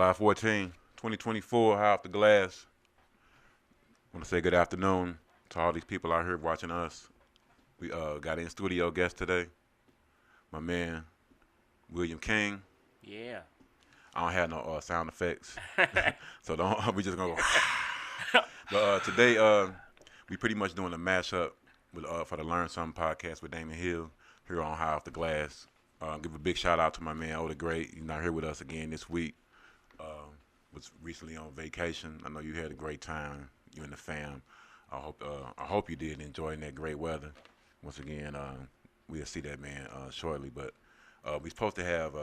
July 14, 2024, high off the glass. I want to say good afternoon to all these people out here watching us. We got in studio guest today, my man William King. Yeah. I don't have no sound effects, so don't. We just gonna go. But today, we pretty much doing a mashup with for the Learn Something podcast with Damon Hill here on High Off the Glass. Give a big shout out to my man Oh the Great. He's not here with us again this week. Was recently on vacation. I know you had a great time. You and the fam. I hope you did enjoying that great weather. Once again, we'll see that man shortly. But we're supposed to have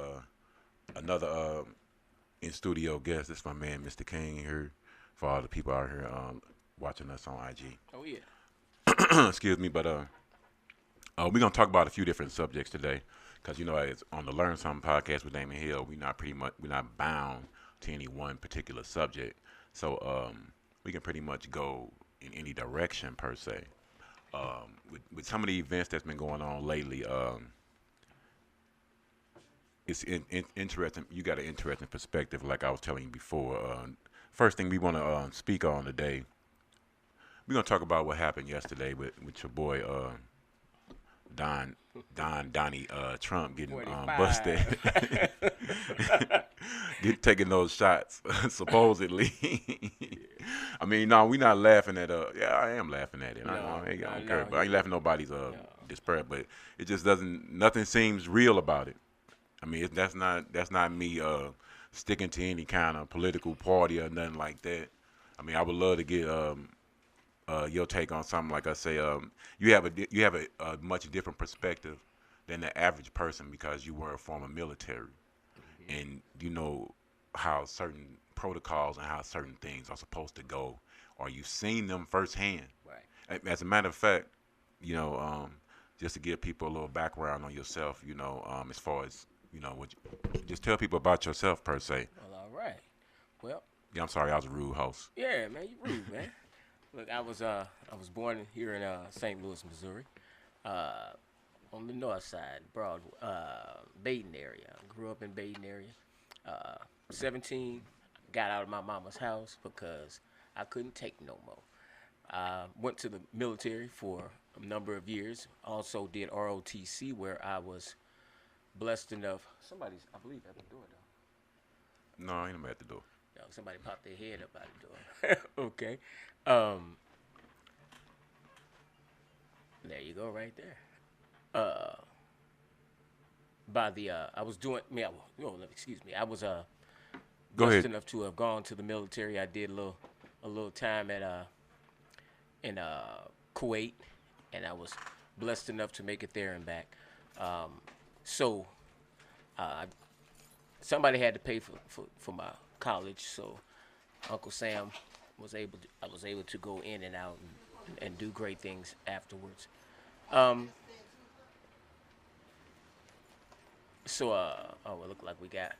another in studio guest. This is my man Mr. King here for all the people out here watching us on IG. Oh yeah. Excuse me, but we're gonna talk about a few different subjects today, because it's on the Learn Something podcast with Damon Hill. We're not bound to any one particular subject, so we can pretty much go in any direction per se. With some of the events that's been going on lately, it's interesting. You got an interesting perspective, like I was telling you before. First thing we want to speak on today, we're gonna talk about what happened yesterday with your boy Donnie Trump getting busted, taking those shots supposedly. I mean, no, we're not laughing at yeah, I am laughing at it. I don't care, but I ain't laughing at nobody's despair. But it just doesn't. Nothing seems real about it. I mean, that's not me sticking to any kind of political party or nothing like that. I mean, I would love to get your take on something. Like I say, you have a much different perspective than the average person, because you were a former military, and you know how certain protocols and how certain things are supposed to go, or you've seen them firsthand. Right. As a matter of fact, just to give people a little background on yourself, as far as just tell people about yourself per se. Well, all right. Well. Yeah, I'm sorry, I was a rude host. Yeah, man, you rude, man. Look, I was born here in St. Louis, Missouri, on the north side, Baden area. Grew up in Baden area. 17, got out of my mama's house because I couldn't take no more. Went to the military for a number of years. Also did ROTC, where I was blessed enough. Somebody's, I believe, at the door though. No, ain't nobody at the door. No, somebody popped their head up out the door. Okay. There you go, right there. I was doing. Excuse me. I was blessed enough to have gone to the military. I did a little time at in Kuwait, and I was blessed enough to make it there and back. So somebody had to pay for my college, so Uncle Sam I was able to go in and out and do great things afterwards. It looked like we got.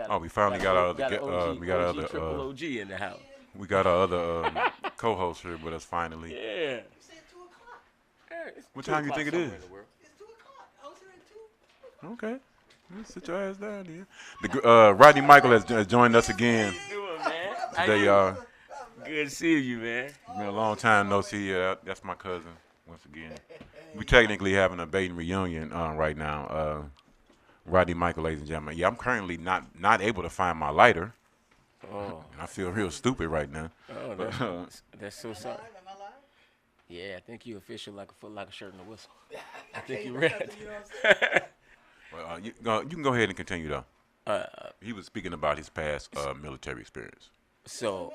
Oh, we finally got our other triple OG in the house. We got our other co-host here with us finally. Yeah. What time you think it is? It's 2 o'clock. I was here at 2. Okay. Let's sit your ass down here. Rodney Michael has joined us again How you doing, man? today, y'all. Good to see you, man. Been a long time no see. That's my cousin once again. We technically having a Baden reunion right now. Rodney Michael, ladies and gentlemen. Yeah, I'm currently not able to find my lighter. Oh. I feel real stupid right now. Oh, that's so sorry. Am I live? Yeah, I think you official like a foot, like a shirt and a whistle. I think you read. Well, you can go ahead and continue though. He was speaking about his past military experience. So,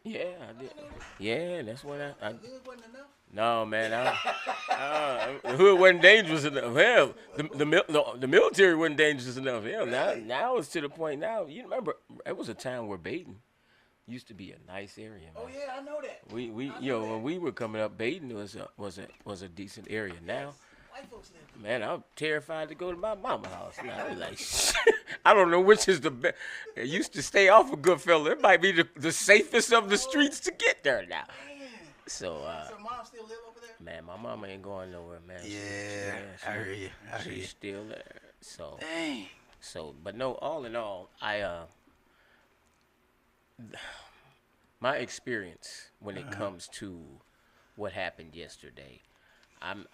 yeah, I did. Yeah, that's what I It wasn't enough. No, man. The hood wasn't dangerous enough. Hell, the military wasn't dangerous enough. Hell, now it's to the point now. You remember, it was a time where Baden used to be a nice area, man. Oh yeah, I know that. We when we were coming up, Baden was a decent area. Now, White folks live there. man, I'm terrified to go to my mama's house. Now, I'm like, I don't know which is the best. I used to stay off of Goodfellas. It might be the safest of the streets to get there now. Man. So, So mom still live over there? man, my mama ain't going nowhere, man. Yeah, I hear you. I hear you. She's still there. So, Dang. but no, all in all, I my experience when it comes to what happened yesterday, I'm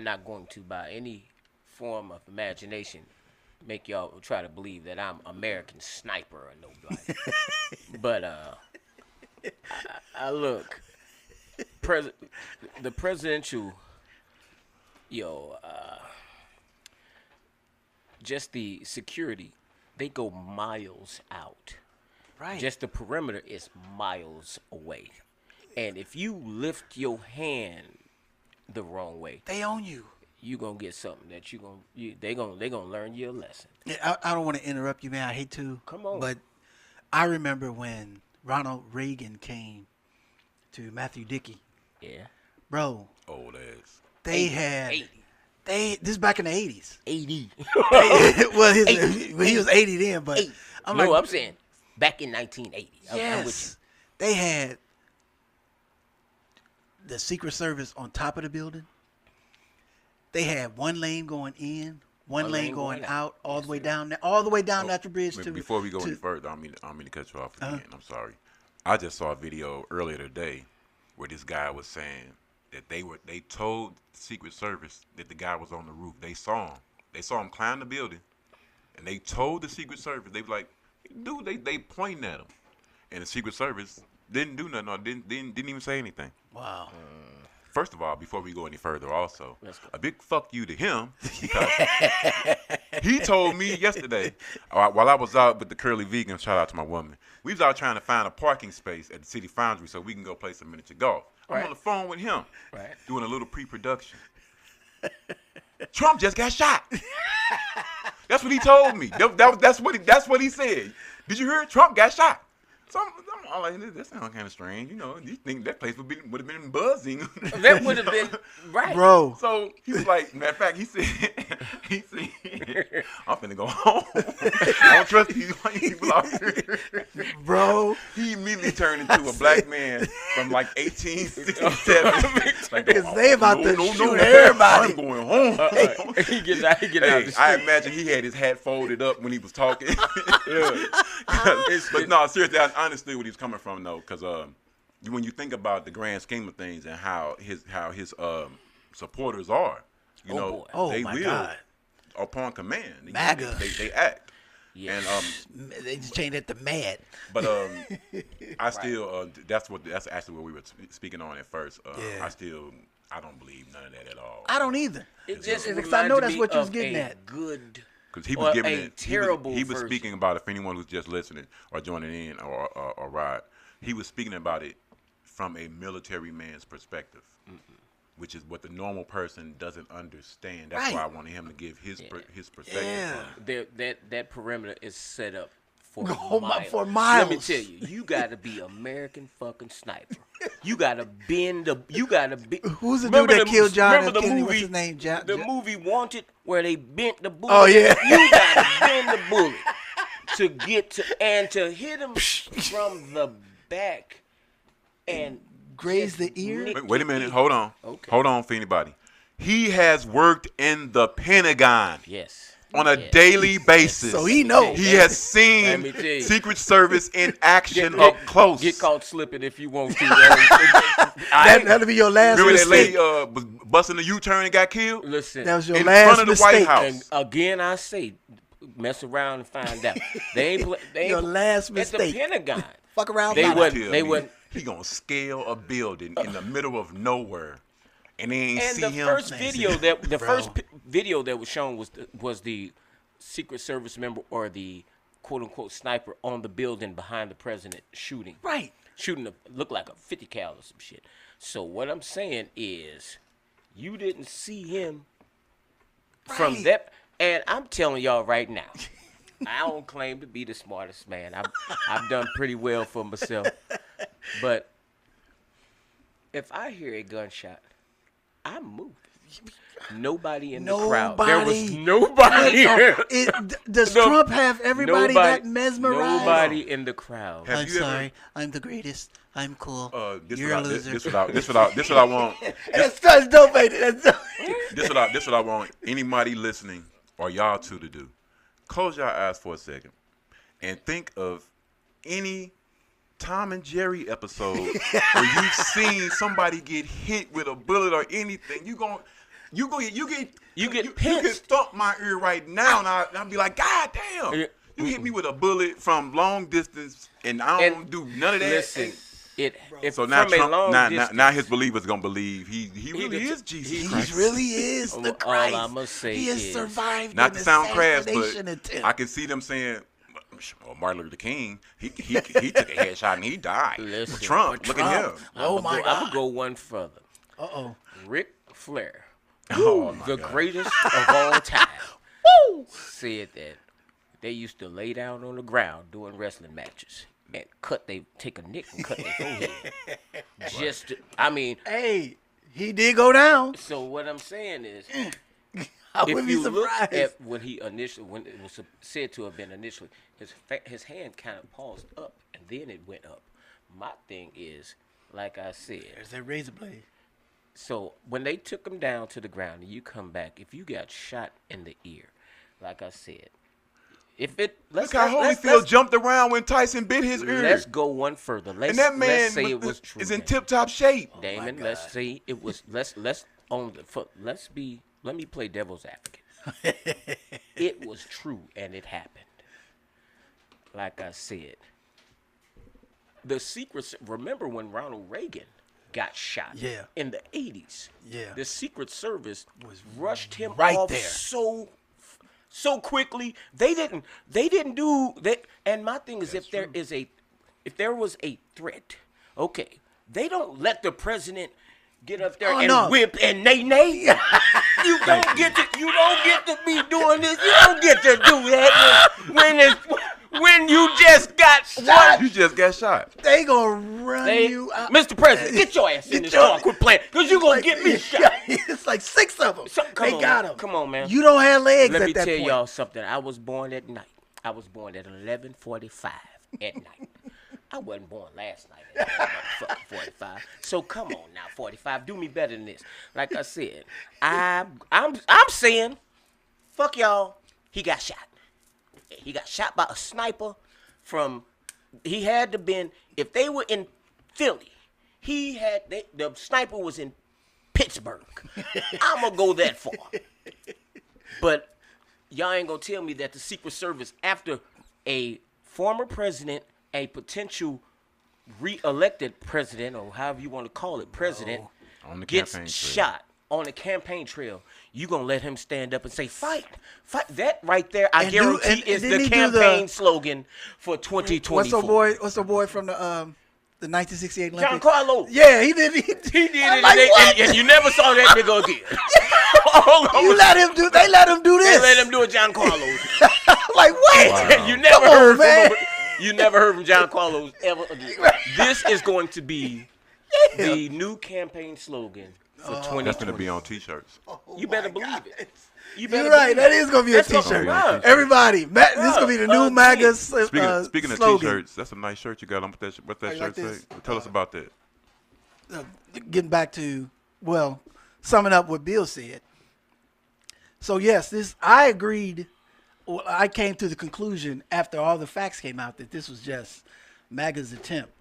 not going to by any form of imagination make y'all try to believe that I'm American Sniper or nobody. But I look, the presidential, just the security, they go miles out. Right. Just the perimeter is miles away. And if you lift your hand the wrong way, They own you. you gonna get something that they gonna learn you a lesson. Yeah, I don't want to interrupt you, man. I hate to. Come on. But I remember when Ronald Reagan came to Matthew Dickey. Yeah. Bro, Old ass. they 80, had 80. this is back in the 80s. 80. Well, he was 80 then, but I'm saying back in 1980. I'm with yes, they had the Secret Service on top of the building. They had one lane going in, one lane going out, all the way down there, all the way down that bridge to. Before we go any further, I don't mean to cut you off again. I'm sorry. I just saw a video earlier today where this guy was saying that they told the Secret Service that the guy was on the roof. They saw him climb the building, and they told the Secret Service. They were like, dude, they pointing at him, and the Secret Service didn't do nothing or didn't even say anything. Wow. First of all, before we go any further, also, Let's go. a big fuck you to him because he told me yesterday while I was out with the Curly Vegan, shout out to my woman, we was out trying to find a parking space at the City Foundry so we can go play some miniature golf. I'm Right. on the phone with him Right. doing a little pre-production. Trump just got shot. That's what he told me. That's what he said. Did you hear it? Trump got shot. So I'm like, that sounds kind of strange. You think that place would have been buzzing. That would have been right. Bro. So he was like, matter of fact, he said, I'm finna go home. I don't trust these white people out here. Bro. He immediately turned into a black man from like 1867. Like, Because they about to shoot everybody. I'm going home. He get out the Hey, street. I imagine he had his hat folded up when he was talking. But no, seriously, I understood where he was coming from though, because when you think about the grand scheme of things and how his supporters are, boy. Oh, they my will God. upon command. MAGA. They act. Yeah. And They just changed it to mad. but I still that's actually what we were speaking on at first. Yeah. I don't believe none of that at all. I don't either. It just Because I know reminded that's me what you was of getting a at. Good. Because he Or was giving a it. terrible He was version. speaking about it. For anyone who's just listening or joining in or ride, he was speaking about it from a military man's perspective, which is what the normal person doesn't understand. That's why I wanted him to give his perspective. Yeah. That perimeter is set up for For miles. miles. Let me tell you, you gotta be American fucking sniper. You gotta bend the. You gotta be. Who's the Remember dude that killed John remember F. the Kennedy? movie? What's his name? The movie Wanted, where they bent the bullet. Oh, yeah. You gotta bend the bullet to get to hit him from the back and Graze just the ear? nick Wait a your minute. ear. Hold on. Okay. Hold on for anybody. He has worked in the Pentagon Yes. on a daily basis. So he knows. He has Let seen me tell you. Secret Service in action up close. Get caught slipping if you want to. That'll be your last Remember that mistake. lady was busting the U-turn and got killed? Listen. That was your in last front of the mistake. White House. And again, I say, mess around and find out. They ain't. They ain't Your last at mistake. the Pentagon. Fuck around. They find out. wasn't- Tell they me wasn't- He gonna scale a building in the middle of nowhere, and they ain't And see the him. first video that Bro. video that was shown was the Secret Service member or the quote unquote sniper on the building behind the president shooting. Right. Shooting looked like a 50 cal or some shit. So what I'm saying is, you didn't see him from Right. that. And I'm telling y'all right now, I don't claim to be the smartest man. I've done pretty well for myself. But if I hear a gunshot, I'm moving. Nobody in the crowd. There was nobody. Does Trump have everybody that mesmerized? Nobody in the crowd. Have I'm you ever- sorry. I'm the greatest. I'm cool. This You're what a I- loser. This what I want. That's dope, baby. That's dope. This what I want anybody listening or y'all two to do. Close your eyes for a second and think of any Tom and Jerry episode where you've seen somebody get hit with a bullet or anything. You get thump my ear right now, and I'll be like, God damn! You hit me with a bullet from long distance, and I don't do none of that. Listen, so now Trump, now his believers gonna believe he really is Jesus Christ. He really is the Christ. All I must say he has survived. Not to sound crass, but attempt. I can see them saying, well, Martin Luther King, he took a headshot and he died. Listen, Trump, look at him. Oh my God! I'm gonna go one further. Ric Flair, the greatest of all time, said that they used to lay down on the ground doing wrestling matches and take a nick and cut their forehead. Hey, he did go down. So what I'm saying is, I wouldn't be surprised. Look at when it was said to have been initially, his hand kind of paused up and then it went up. My thing is, like I said, there's that razor blade. So when they took him down to the ground and you come back, if you got shot in the ear, like I said, look how Holyfield jumped around when Tyson bit his ear. Let's go one further. And that man let's say it was true, is in tip-top shape. Damon, let's say it was. Let me play devil's advocate. It was true and it happened. Like I said, the secret. Remember when Ronald Reagan got shot? Yeah. In the 80s. Yeah. The Secret Service rushed him right off there. so quickly. They didn't do that. And my thing is, if there was a threat, okay, they don't let the president get up there and whip and nay. You don't get to be doing this. You don't get to do that when you just got shot. You just got shot. They gonna run you out. Mr. President, get your ass in this car. Quit playing, because you're going to get me shot. It's like 6 of them. They got him. Come on, man. You don't have legs Let at me that tell point. y'all something. I was born at night. I was born at 11:45 at night. I wasn't born last night at 45. So come on now, 45. Do me better than this. Like I said, I'm saying, fuck y'all. He got shot. He got shot by a sniper he had to been, if they were in Philly, the sniper was in Pittsburgh. I'm going to go that far. But y'all ain't going to tell me that the Secret Service, after a former president, a potential re-elected president, or however you want to call it, president, gets shot on the campaign trail, you going to let him stand up and say, fight. That right there, I guarantee, is the campaign slogan for 2024. What's the boy from the 1968 Olympics? Giancarlo. Yeah, he did. He did it, and you never saw that nigga again. They let him do this. They let him do it, Giancarlo. Like what? Wow. You never heard from him. You never heard from Giancarlo ever again. This is going to be the new campaign slogan for 2020. That's going to be on T-shirts. You better believe it. You're right. That is going to be a T-shirt. Everybody, this is going to be the new MAGA Speaking of slogan. T-shirts, that's a nice shirt you got on. What that shirt say? Tell us about that. Getting back to, summing up what Bill said. So, yes, I agreed. Well, I came to the conclusion after all the facts came out that this was just MAGA's attempt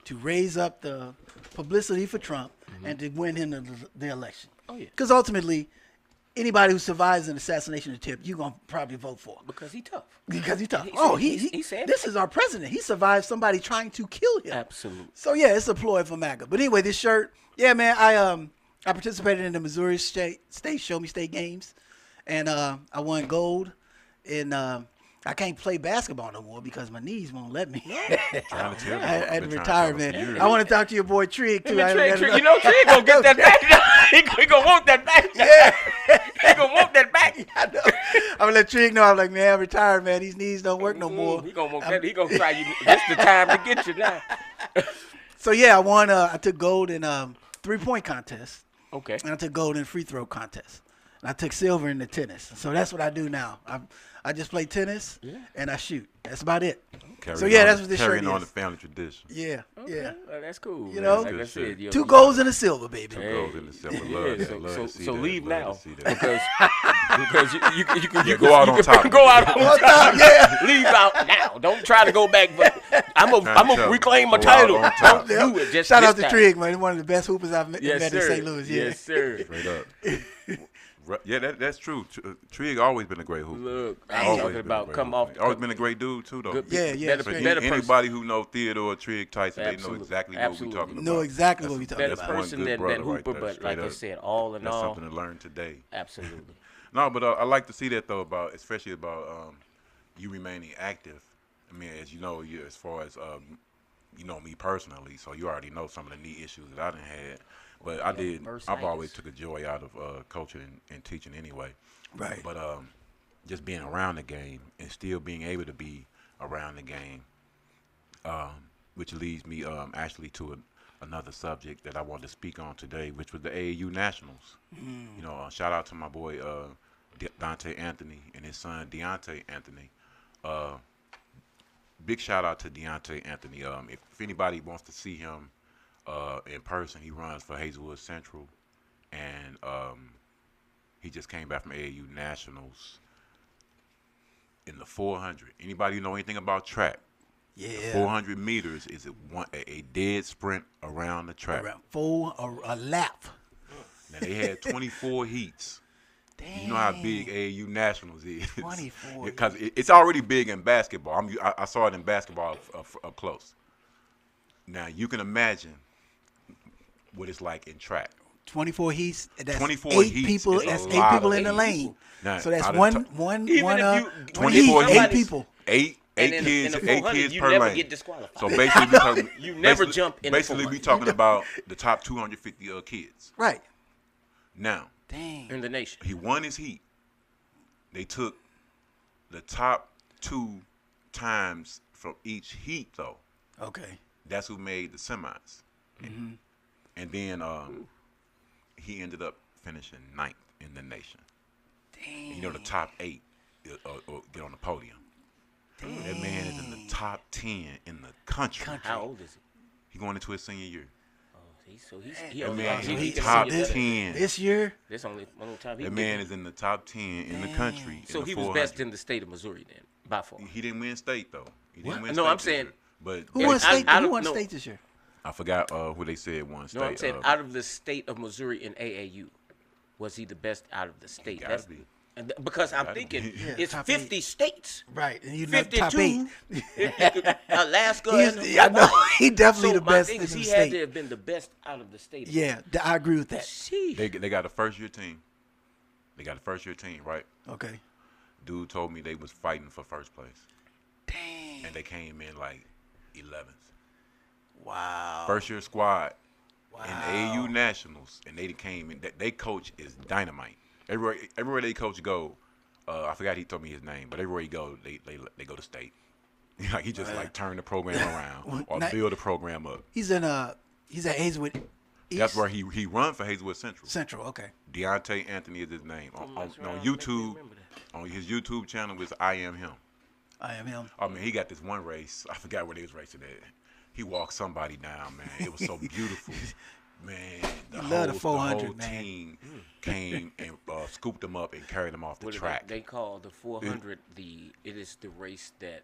to raise up the publicity for Trump and to win him the election. Oh, yeah. Because ultimately, anybody who survives an assassination attempt, you're going to probably vote for. Because he's tough. He said this is our president. He survived somebody trying to kill him. Absolutely. So, yeah, it's a ploy for MAGA. But anyway, this shirt, yeah, man, I participated in the Missouri State Show Me State Games, and I won gold. And I can't play basketball no more because my knees won't let me. I had to retire, man. I want to talk to your boy Trig, too. Trig going to get that back. He going to want that back. Yeah. He going to want that back. I know. I'm going to let Trig know. I'm like, man, I'm retired, man. These knees don't work no more. He going to want that. He going to try you. This the time to get you now. So, yeah, I won. I took gold in 3-point contest. Okay. And I took gold in free throw contest. And I took silver in the tennis. So that's what I do now. I just play tennis and I shoot. That's about it. That's what this shirt is. Carrying on the family tradition. Yeah, yeah. Well, that's cool. You know, like I said, 2 golds and a silver, baby. 2 golds and a silver. Love that. So leave now. because Because you can go out on top. Go out on top. Yeah. Leave out now. Don't try to go back. But I'm gonna reclaim my Go out title. on top. Don't do it. Just Shout out this to time. Trig, man. One of the best hoopers I've met Yes, in sir. St. Louis. Yeah. Yes, sir. Straight up. Yeah, that's true. Trig always been a great hooper. Look, Always I'm talking been a about great come hooper. off. Always been a great dude too, though. Good, Yeah, yeah. Better, Straight. better person. Anybody who know Theodore Trig Tyson, they know Absolutely. exactly what we're Absolutely. talking about. Know exactly what we're talking Better about. one person good than brother Hooper, right there, but straight like I up. said, all in That's all, something to learn today. absolutely. No, but I like to see that though especially about you remaining active. I mean, as you know, as far as you know me personally, so you already know some of the knee issues that I done had. But I've always took a joy out of coaching and teaching anyway. Right. But just being around the game and still being able to be around the game, which leads me actually to another subject that I wanted to speak on today, which was the AAU Nationals. You know, shout out to my boy Dante Anthony and his son Deontay Anthony. Big shout out to Deontay Anthony. If anybody wants to see him in person, he runs for Hazelwood Central, and he just came back from AAU Nationals in the 400. Anybody know anything about track? Yeah. The 400 meters is a dead sprint around the track. Around a lap. Now they had 24 heats. Damn. You know how big AAU Nationals is. 24. Because it's already big in basketball. I saw it in basketball up close. Now you can imagine what it's like in track. 24 heats. That's 24 eight heats people. is a That's eight lot people of in the people. lane. Now, So that's out of one Even if you- 24 heat, eight heats. people. Eight And in kids, the eight 400, kids you per never lane. get disqualified. So basically, we talking, You never basically- jump in the Basically, we 400. talking about the top 250 kids. Right. Now, Dang. in the nation. he won his heat. They took the top 2 times from each heat, though. Okay. That's who made the semis. And then he ended up finishing 9th in the nation. Dang. You know, the top 8 get on the podium. That man is in the top 10 in the country. How old is he? He going into his senior year. Oh, he That only man got- is he in the can top see it. 10. This year? This only one more time. That man is in the top 10 in the country. So in the he was 400. best in the state of Missouri then, by far. He didn't win state though. He didn't win No, state I'm this saying- year. But Who Yeah, won state? I Who don't won know. state this year? I forgot who they said won state. No, I'm saying out of the state of Missouri in AAU, was he the best out of the state? gotta be. Because I'm Gotta thinking be. Yeah, it's top 50 states. Right. And you know, top 52. 8. Alaska. He's, I know. He definitely So the my best thing in is the he state. had to have been the best out of the state. Yeah, I agree with that. Sheesh. They got a first year team. They got a first year team, right? Okay. Dude told me they was fighting for first place, Dang. and they came in like 11th. Wow. First year squad Wow. in AAU Nationals, and they came in. They coach is dynamite. Everywhere they coach go, I forgot he told me his name, but everywhere he go, they go to state. Like he just like turn the program around or Not- build the program up. He's at Hazelwood East. That's where he run for Hazelwood Central. Central. Okay. Deontay Anthony is his name. On That's right. on Make me YouTube, remember that. on his YouTube channel is I Am Him. I am him. I mean, he got this one race. I forgot where they was racing at. He walked somebody down, man. It was so beautiful. Man, the love the whole 400, man. team came and scooped him up and carried him off the What do track. They call the 400 it is the race that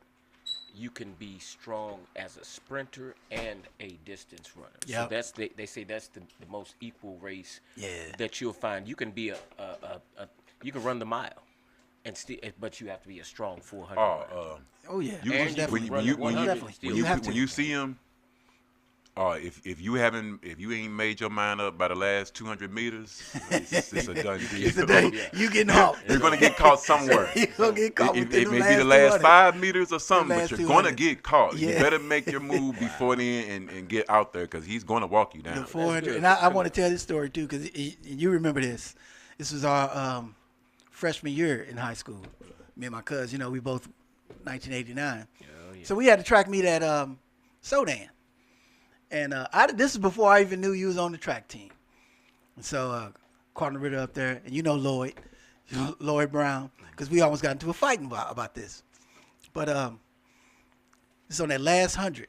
you can be strong as a sprinter and a distance runner. Yep. So they say that's the most equal race Yeah. that you'll find. You can be you can run the mile and still, but you have to be a strong 400 runner. Oh yeah. You- And you when can run you- the when you- 100 definitely- still. you have to. when you see him, if you ain't made your mind up by the last 200 meters, it's a done deal. Today you getting off. You're gonna get caught somewhere. You gonna get caught It within the may be the last last 200. 5 meters or something, but last you're gonna 200. get caught. You Yeah. better make your move before then and get out there because he's gonna walk you down. The 400. good. And I want to tell this story too because you remember this. This was our freshman year in high school. Me and my cousin, we both 1989. Oh, yeah. So we had a track meet at Sodan. And this is before I even knew you was on the track team. And so Carter Ritter up there, and Lloyd Brown, because we almost got into a fight about this. But it's on that last 100.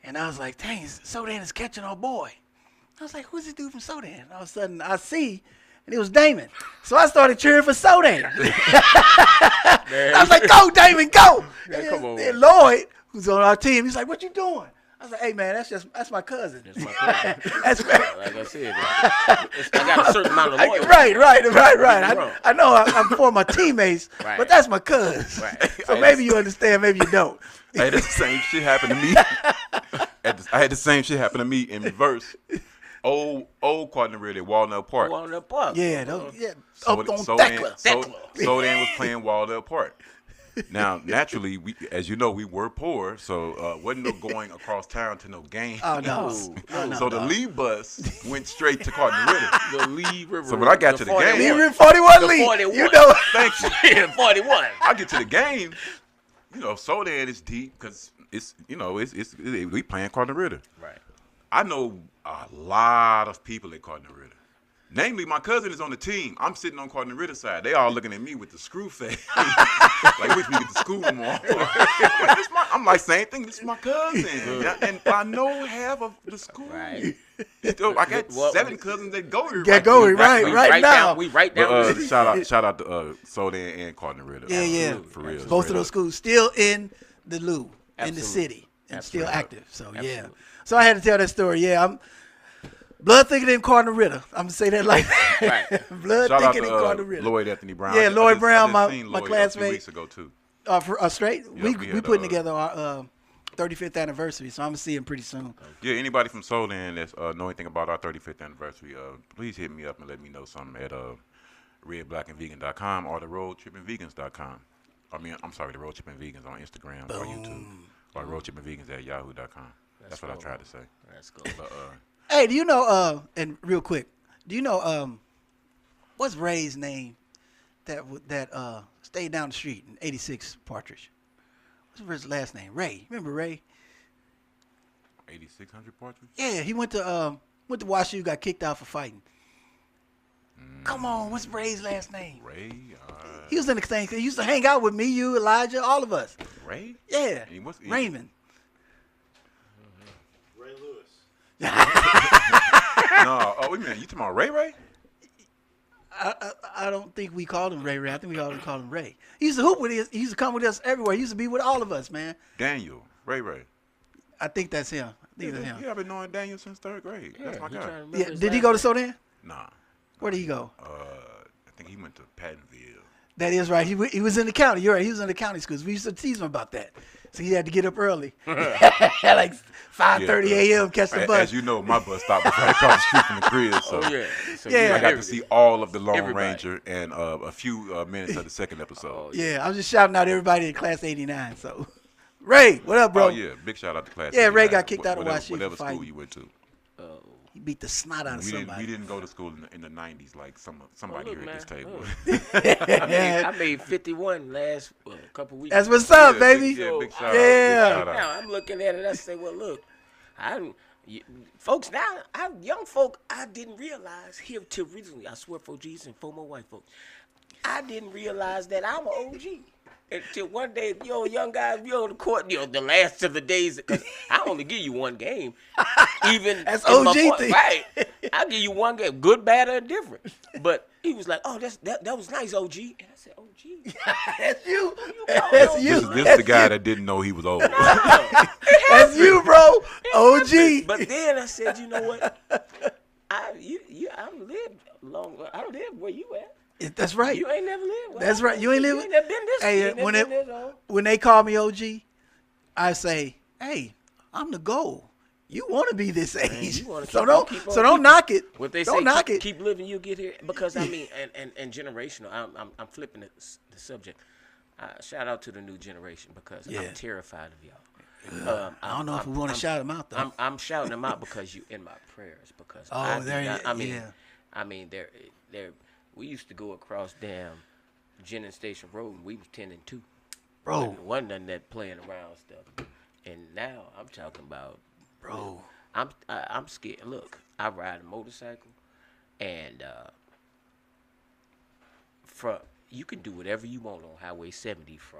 And I was like, dang, Sodan is catching our boy. I was like, who's this dude from Sodan? And all of a sudden, I see and it was Damon. So I started cheering for Sodan. I was like, "Go, Damon, go!" Man, come on. And Lloyd, who's on our team, he's like, "What you doing?" I was like, "Hey, man, that's my cousin." That's my cousin. That's right. Like I said, I got a certain amount of loyalty. Right. I know I'm for my teammates, Right. but that's my cuz. Right. So maybe you understand, maybe you don't. Hey, that's the same shit happened to me. I had the same shit happen to me in reverse. Old Quadrant at Walnut Park. Walnut Park. Yeah, So up on Thecla. Sodan was playing Walnut Park. Now, naturally, as you know, we were poor, so wasn't no going across town to no game. Oh no. So the Lee bus went straight to Cotton River. The Lee River. So when I got to the game, Lee River 41 Lee. 41. You know. Thank you. Yeah, 41. I get to the game, Sodan is deep because it's we playing Cotton River. Right. I know a lot of people at Cotton River. Namely, my cousin is on the team. I'm sitting on Cotton Ritter side. They all looking at me with the screw face. Like, which we get to school tomorrow. I'm like, same thing. This is my cousin. And I know half of the school. Right. I got 7 cousins that go here. Get going right now. We right down. Shout out to Sodan and Cotton Ritter. Yeah. For real. Both of those schools still in the Lou, in the Absolutely. city, and still Absolutely. active. So, yeah. Absolutely. So I had to tell that story. Yeah, I'm blood thicker than Cardinal Ritter. I'm going to say that like that. Right. Blood Shout out thicker to than Cardinal Ritter. Lloyd Anthony Brown. Yeah, Lloyd Brown, I just seen my Lloyd classmate. A few weeks ago, too. For straight, Yeah, we had, putting together our 35th anniversary, so I'm going to see him pretty soon. Yeah, anybody from Sodan that's know anything about our 35th anniversary, please hit me up and let me know something at redblackandvegan.com or the roadtrippingvegans.com. I'm sorry, the Road Tripping Vegans on Instagram or YouTube, or roadtrippingvegans at yahoo.com. That's what I tried to say. That's cool. But, Hey, do you know, and real quick, do you know what's Ray's name that stayed down the street in 86 Partridge? What's his last name? Ray. Remember Ray? 8600 Partridge? Yeah, he went to WashU, got kicked out for fighting. Come on, what's Ray's last name? Ray? He was in the thing. He used to hang out with me, you, Elijah, all of us. Ray? Yeah. He Raymond. Ray Lewis. No, wait a minute. You talking about Ray? I don't think we called him Ray. I think we called him Ray. He used to hoop with us. He used to come with us everywhere. He used to be with all of us, man. Daniel. Ray. I think that's him. I think that's him. Yeah, I've been knowing Daniel since 3rd grade. That's my guy. Yeah. Did he go to Sodan? Nah. Where did he go? I think he went to Pattonville. That is right. He was in the county. You're right. He was in the county schools. We used to tease him about that. So he had to get up early. Like 5:30 a.m. catch the bus. As you know, my bus stop was right across the street from the crib. So Yeah. I got to see all of the Lone Everybody. Ranger and a few minutes of the second episode. Yeah, I was just shouting out everybody in class 89. So, Ray, what up, bro? Oh, yeah. Big shout out to class. Yeah, Ray 89. got kicked out of Whatever- WashU Whatever for fighting. school you went to. He beat the snot out of We somebody. didn't go to school in the 90s like somebody look, here at this man, table. I made 51 last couple weeks. That's what's up, Yeah, baby. big shout out. Yeah. Big shout out. Now I'm looking at it. I say, well, look, folks now, young folk, I didn't realize here till recently. I swear for Jesus and for my white folks, I didn't realize that I'm an OG. Until one day, young guys, we on the court, the last of the days. Cause I only give you one game. Even That's in my OG point, thing. right? I give you one game, good, bad, or different. But he was like, "Oh, that was nice, OG." And I said, "OG, That's you. That's That's you. This is the guy that didn't know he was old. That's you, bro. OG. But then I said, you know what? I lived long. I lived where you at. That's right. You ain't never lived. Where That's I right. You ain't lived. lived. You ain't never been this. Hey, you ain't never been this old. when they call me OG, I say, "Hey, I'm the goal. You want to be this age, you wanna so keep don't on knock it. What they don't say, knock it. keep living, you get here. Because I mean, and generational. I'm flipping the subject. Shout out to the new generation because Yeah. I'm terrified of y'all. I don't know if we want to shout them out though. I'm shouting them out because you in my prayers. Because Oh, I, there do you- not, I mean, yeah. I mean, they're. We used to go across damn Jennings Station Road, and we was 10 and 2. Bro. Wasn't none of that playing around stuff. And now I'm talking about, Bro. I'm scared. Look, I ride a motorcycle, and you can do whatever you want on Highway 70 from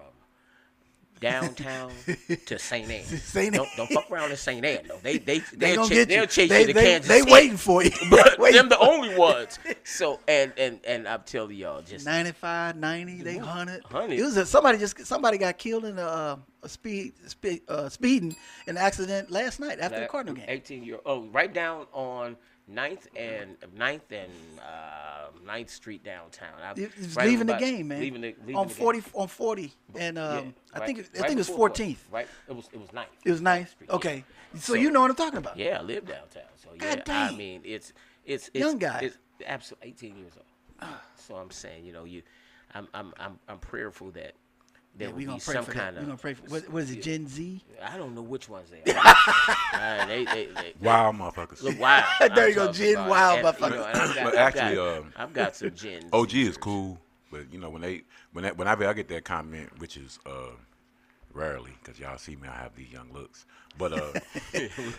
downtown to St. Anne. St. Anne. Don't fuck around in St. Anne though. They'll gonna get you. They'll chase you to Kansas They City. waiting for you. But Waiting them the only ones. So and I'm telling y'all, just 95, 90, they 100. 100. It was somebody got killed in a speeding in an accident last night after the Cardinal game. 18-year. Oh, right down on 9th and 9th Street downtown. It was right leaving the about- game, man. Leaving on the 40 and Yeah, I right- think right it was before 14th. Right, it was 9th. It was 9th. Street, Okay, yeah. so you know what I'm talking about. Yeah, I live downtown. So yeah, God dang. I mean it's Young guy. It's absolutely 18 years old. So I'm saying, I'm prayerful that there will we be gonna pray some for kind that. We gonna of. pray for what is it? Gen Z. I don't know which ones they are. They Wild motherfuckers. look wild. There you I'm go, talking Gen about. wild And, motherfuckers. and But actually, I've got some Gen. OG is Zers. cool, but whenever I get that comment, which is rarely, because y'all see me, I have these young looks. But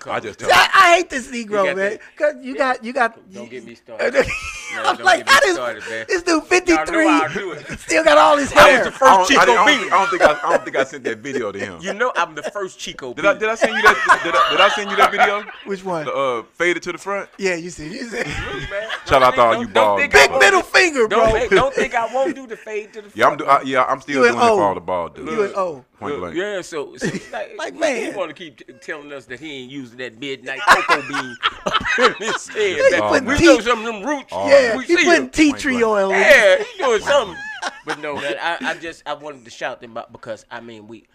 I just tell I hate this Negro, got man. that- Cause you got. Don't get me started. I'm don't like, get me how this, started, man. this dude Y'all know I'll do 53, it. still got all his I was hair. the first Chico beating. I don't think I sent that video to him. You know I'm the first Chico. Did I send you that? Did I send you that video? Which one? The faded to the front. Yeah, you see. Shout out to all you bald. Big middle finger, bro. Don't think I won't do the fade to the front. I'm still You doing an it for O. all the bald dudes. You an O. Point blank. Yeah, so Like, man. he want to keep telling us that he ain't using that midnight cocoa bean up in his head. He man. putting We tea- know some of them roots. Yeah, we he see putting them. tea tree oil in. Yeah, he doing something. But no, man, I wanted to shout them out because I mean we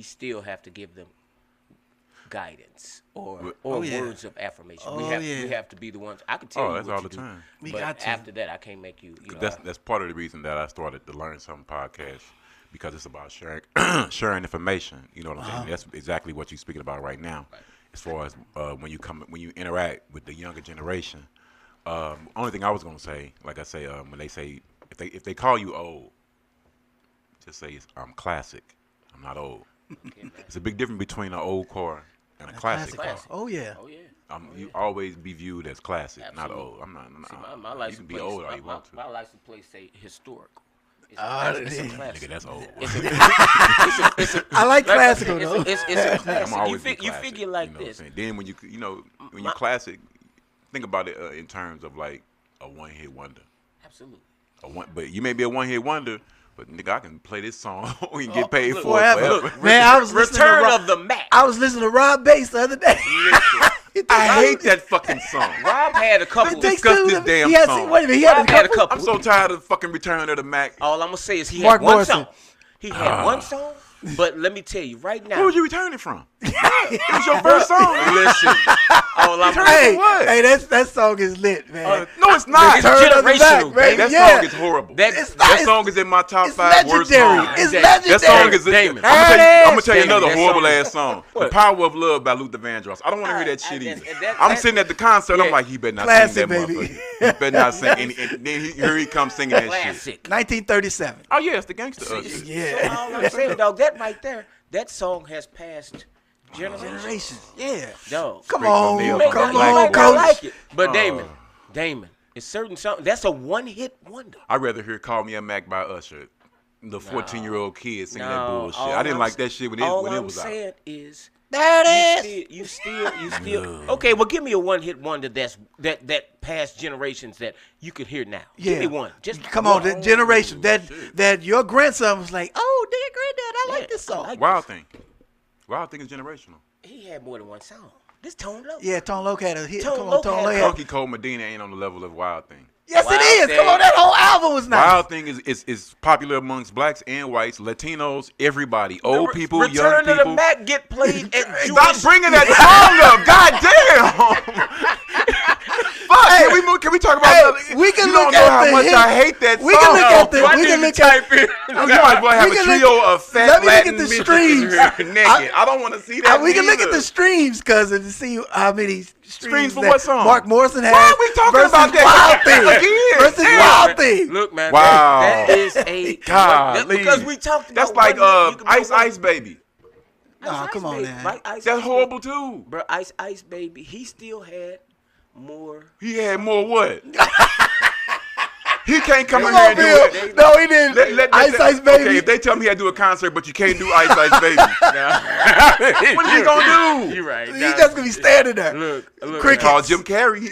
still have to give them guidance or yeah. words of affirmation. Oh, we have to be the ones. I can tell you that's what all to the do, time. We but got to. after that, I can't make you. That's part of the reason that I started the Learn Something podcast, because it's about sharing sharing information. You know what I'm saying? That's exactly what you're speaking about right now. Right. As far as when you interact with the younger generation, only thing I was gonna say, like I say, when they say if they call you old, just say I'm classic. I'm not old. Okay, man. It's a big difference between an old car and a classic car. Classic. Oh yeah. Oh yeah. You always be viewed as classic, Absolutely. not old. I'm not. See, my you license can be plate, old all you want to. My license plate say historical. It's it a is. classic. Nigga, that's old. It's a I like classical though. It's a classic. I'm always You be classic, figure like you know what I'm this. saying? Then when you're classic, think about it in terms of like a one-hit wonder. Absolutely. But you may be a one-hit wonder, but nigga, I can play this song and get paid look, for it forever. look, Man, I was listening to Return Rob, of the Mac. I was listening to Rob Bass the other day. I hate that fucking song. Rob had a couple. It takes discuss two this to- damn he had, song. Wait a minute, he had Rob a had a couple. couple. I'm so tired of fucking Return of the Mac. All I'm gonna say is he Mark had one Morrison. song. He had one song, but let me tell you right now. Who would you return it from? It was your first song. Listen, all I'm Hey, what? hey, that song is lit, man. No, it's not. It's Turn of the generational, back, baby. That Yeah. song is horrible. It's That not- song is in my top It's 5 worst legendary. songs. It's That legendary. That song is. Damon. I'm gonna tell you Damon, another that horrible song- ass song. The Power of Love by Luther Vandross. I don't want to hear that shit either. I'm sitting at the concert. I'm Yeah. like, he better not Classic, sing that baby. motherfucker. He better not sing. And then here he comes singing that shit. classic. 1937. Oh yeah, it's the gangster. Yeah. So all I'm saying, dog, that right there, that song has passed generations. Generations. Yeah. Dog. Come Straight from on, the You up may from come the not, you on, might black not coach. like it, but Damon, it's certain something. That's a one-hit wonder. I'd rather hear "Call Me a Mac" by Usher. The 14-year-old kid singing that bullshit. all I didn't I'm like s- that shit when all it I'm was out. saying is, There it is. you still. Okay, well, give me a one-hit wonder that past generations that you could hear now. Yeah. Give me one. Just Come on, one. the generation shit. that your grandson was like, oh, dear granddad, I like this song. Wild Thing is generational. He had more than one song. This Tone Loc. Yeah, Tone Loc had a hit. Tone Come on, Loc Tone had Loc a had. Funky Cole Medina ain't on the level of Wild Thing. Yes, Wild it is. Thing. Come on, that whole album was nice. Wild Thing is popular amongst blacks and whites, Latinos, everybody, old people, young Return people. of the Mac get played at Jewish. Stop bringing that song up! God damn! Fuck! Can we talk about that? we can you look don't know at how the much hit. I hate that song. We can look at the. Do I We need can to look at. type in? You might as well have We a can trio look- of fat let me look Latin at the bitches streams. in here naked. I don't want to see that. We can look at neither. the streams, cousin, to see how many streams for that what song? Mark Morrison had. Why are we talking versus about that Wild Thing again? versus Damn. Wild Thing. Look, man. Wow. That is a Golly. because we talked about. That's like one hit, you can Ice put one- Ice Baby. Nah, come on, Baby, man. right? Ice That's Ice horrible too. Bro, Ice Baby, he still had more. He had more what? He can't come in Come here on, and do Bill. it. No, he didn't. Ice Ice Baby. Okay, if they tell me he had to do a concert, but you can't do Ice Ice Baby, what are we gonna do? You're right. He's just gonna be standing there. Look. Crickets. Call Jim Carrey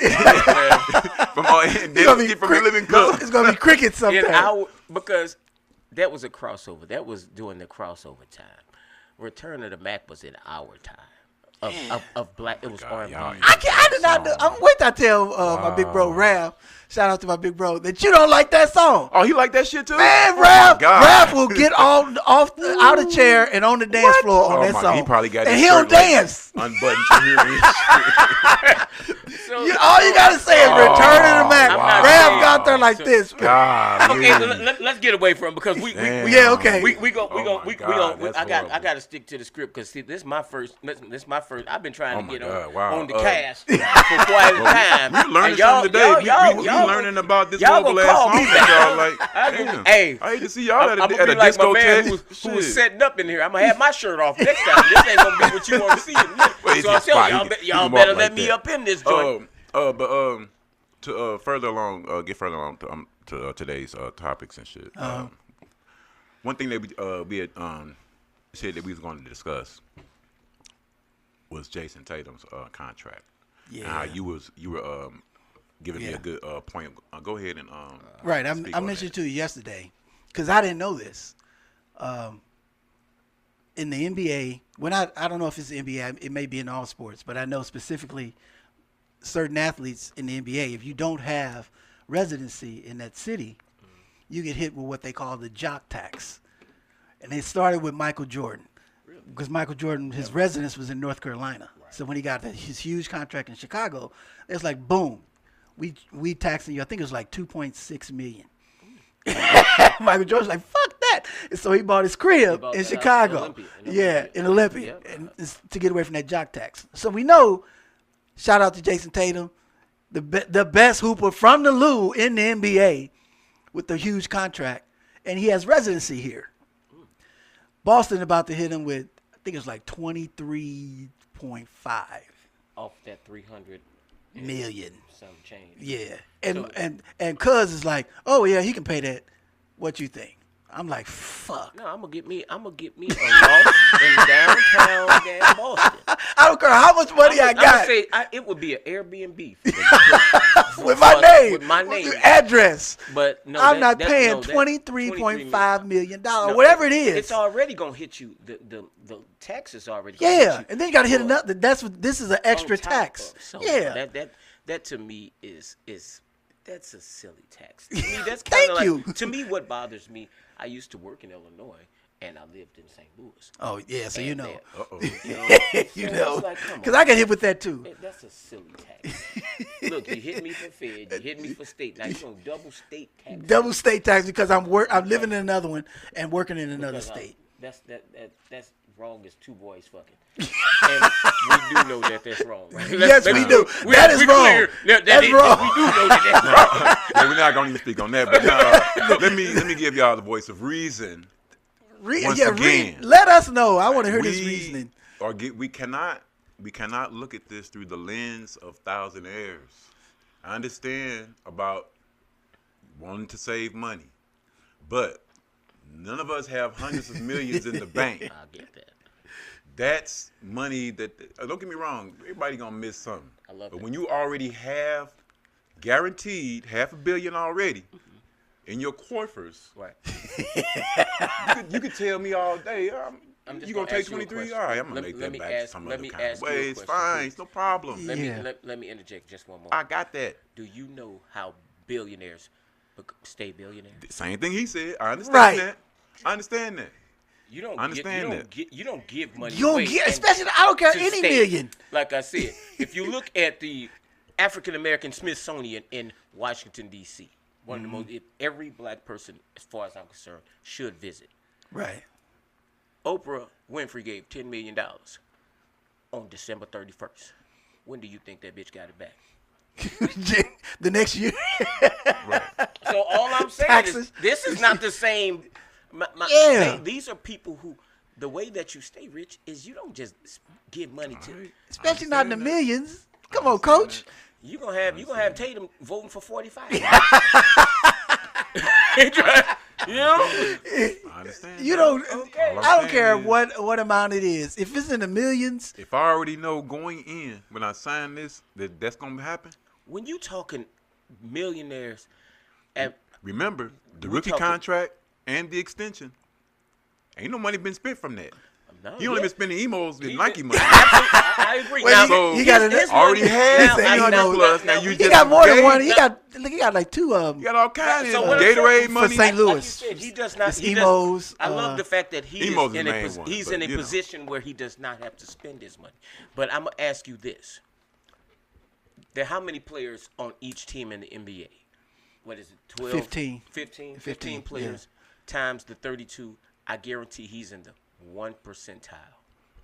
from from The Living Color. It's gonna be crickets sometime. Because that was a crossover. That was during the crossover time. Return of the Mac was in our time. Of black, it was R&B. I did not know. Wait till I tell my big bro Raph. Shout out to my big bro that you don't like that song. Oh, he like that shit too? Man, Raph will get out of chair and on the dance floor on that song. He probably got and he'll dance. Unbuttoned to hear So, all you gotta say is Return of the Mac. wow. Raph got there like this. God, okay, let's get away from it because we okay. I got to stick to the script because see, this is my first. I've been trying to get on the cast for quite a time. We learning something today. We learning about this mobile ass song that y'all like. Hey, I hate to see y'all at a like discotheque. my man who was setting up in here. I'm gonna have my shirt off next time. This ain't gonna be what you want to see. So I'm telling y'all better let me up in this joint. To further along to today's topics and shit. One thing that we had said that we was going to discuss was Jason Tatum's contract. Yeah, and how you were giving me a good point. Go ahead and right. I mentioned to you yesterday because I didn't know this. In the NBA, I don't know if it's the NBA, it may be in all sports, but I know specifically certain athletes in the NBA, if you don't have residency in that city, you get hit with what they call the jock tax. And it started with Michael Jordan. Really? Because Michael Jordan, his residence was in North Carolina. Right. So when he got his huge contract in Chicago, it's like, boom, we taxing you. I think it was like $2.6 million. Michael Jordan's like, fuck that. And so he bought his crib in Chicago. In Olympia. Yep. And to get away from that jock tax. So we know, shout out to Jason Tatum, the best hooper from the Lou in the NBA with the huge contract. And he has residency here. Boston about to hit him with, I think it was like 23.5. Off that 300 million. Some change. Yeah. And Cuz is like, oh yeah, he can pay that. What you think? I'm like, fuck. No, I'm gonna get me a loft in downtown Boston. I don't care how much money I got. I'm gonna say it would be an Airbnb with my name, with my name, address. But no, I'm not paying $23.5 million, whatever it is. It's already gonna hit you. The tax is already. Yeah, hit you. And then you got to hit another. This is an extra tax. That to me is that's a silly tax. To me, that's kind of like. To me, what bothers me. I used to work in Illinois, and I lived in St. Louis. Oh, yeah, so you know. You know. Because I got hit with that, too. That's a silly tax. Look, you hit me for Fed, you hit me for state. Now you're going to double state tax. Double state tax because I'm living in another one and working in another state. That's wrong as two boys fucking. And we do know that that's wrong. Right? Yes, we do. That is wrong. That's wrong. We do know that that's wrong. Yeah, we're not going to even speak on that. But let me give y'all the voice of reason. Once again, let us know. I want to hear this reasoning. We cannot look at this through the lens of thousandaires. I understand about wanting to save money, but none of us have hundreds of millions in the bank. I get that. That's money that, don't get me wrong, everybody gonna miss something. I love it. But when you already have guaranteed $500 million already in your coffers, right? you could tell me all day, you gonna take 23? All right, I'm gonna make that back some other kind of way. It's fine, it's no problem. Let me interject just one more. I got that. Do you know how billionaires stay billionaires? Same thing he said. I understand that. I understand that. You don't give money you don't away. Especially, I don't care any million. Like I said, if you look at the African American Smithsonian in Washington, D.C., one of the most, every black person, as far as I'm concerned, should visit. Right. Oprah Winfrey gave $10 million on December 31st. When do you think that bitch got it back? The next year. Right. So all I'm saying is this is not the same. These are people who, the way that you stay rich is you don't just give money to, especially not in the millions. Come on, coach. You gonna have Tatum voting for 45. You know? I understand. You don't. Okay. All I'm I don't saying care is, what amount it is. If it's in the millions, If I already know going in when I sign this that's gonna happen, When you talking millionaires, and remember the We rookie talking- contract and the extension. Ain't no money been spent from that. no, He only been spending emos and He Nike been- money. I agree. Well, Now, he got his already money- had now, 300 now, plus. Now now, you we he just got more than gave- one. He got like two. You got all kinds So of what I'm Gatorade saying- money. For St. Like you Louis. said, he does not. It's He emos, does, I love the fact that he emos is is in the a main pos- one, he's but, in a you know. position where he does not have to spend his money. But I'm gonna ask you this: there, how many players on each team in the NBA? What is it? 12? 15. 15 15, players times the 32. I guarantee he's in the 1 percentile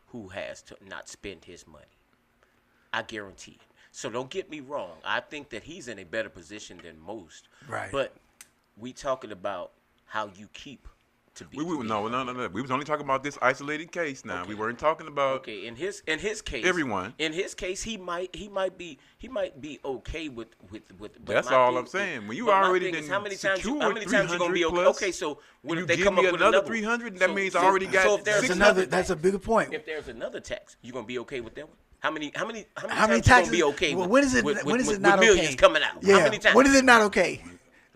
who has to not spend his money. I guarantee it. So don't get me wrong. I think that he's in a better position than most. Right. But we talking about how you keep to be. No. We was only talking about this isolated case. Now we weren't talking about. Okay. In his case, Everyone. In his case, he might be okay with. But That's my all thing I'm saying. is- When you but my already thing is, done how many times you secured gonna be 300 okay? plus, Okay, so what you if they give come me up with another another 300? That means I already so got if there's 600. That's a bigger point. If there's another tax, you gonna be okay with that one? How many How times many you taxes? gonna be okay Well, with? when is it? With, when is with, it not with okay? millions coming out? Yeah. How many times? When is it not okay?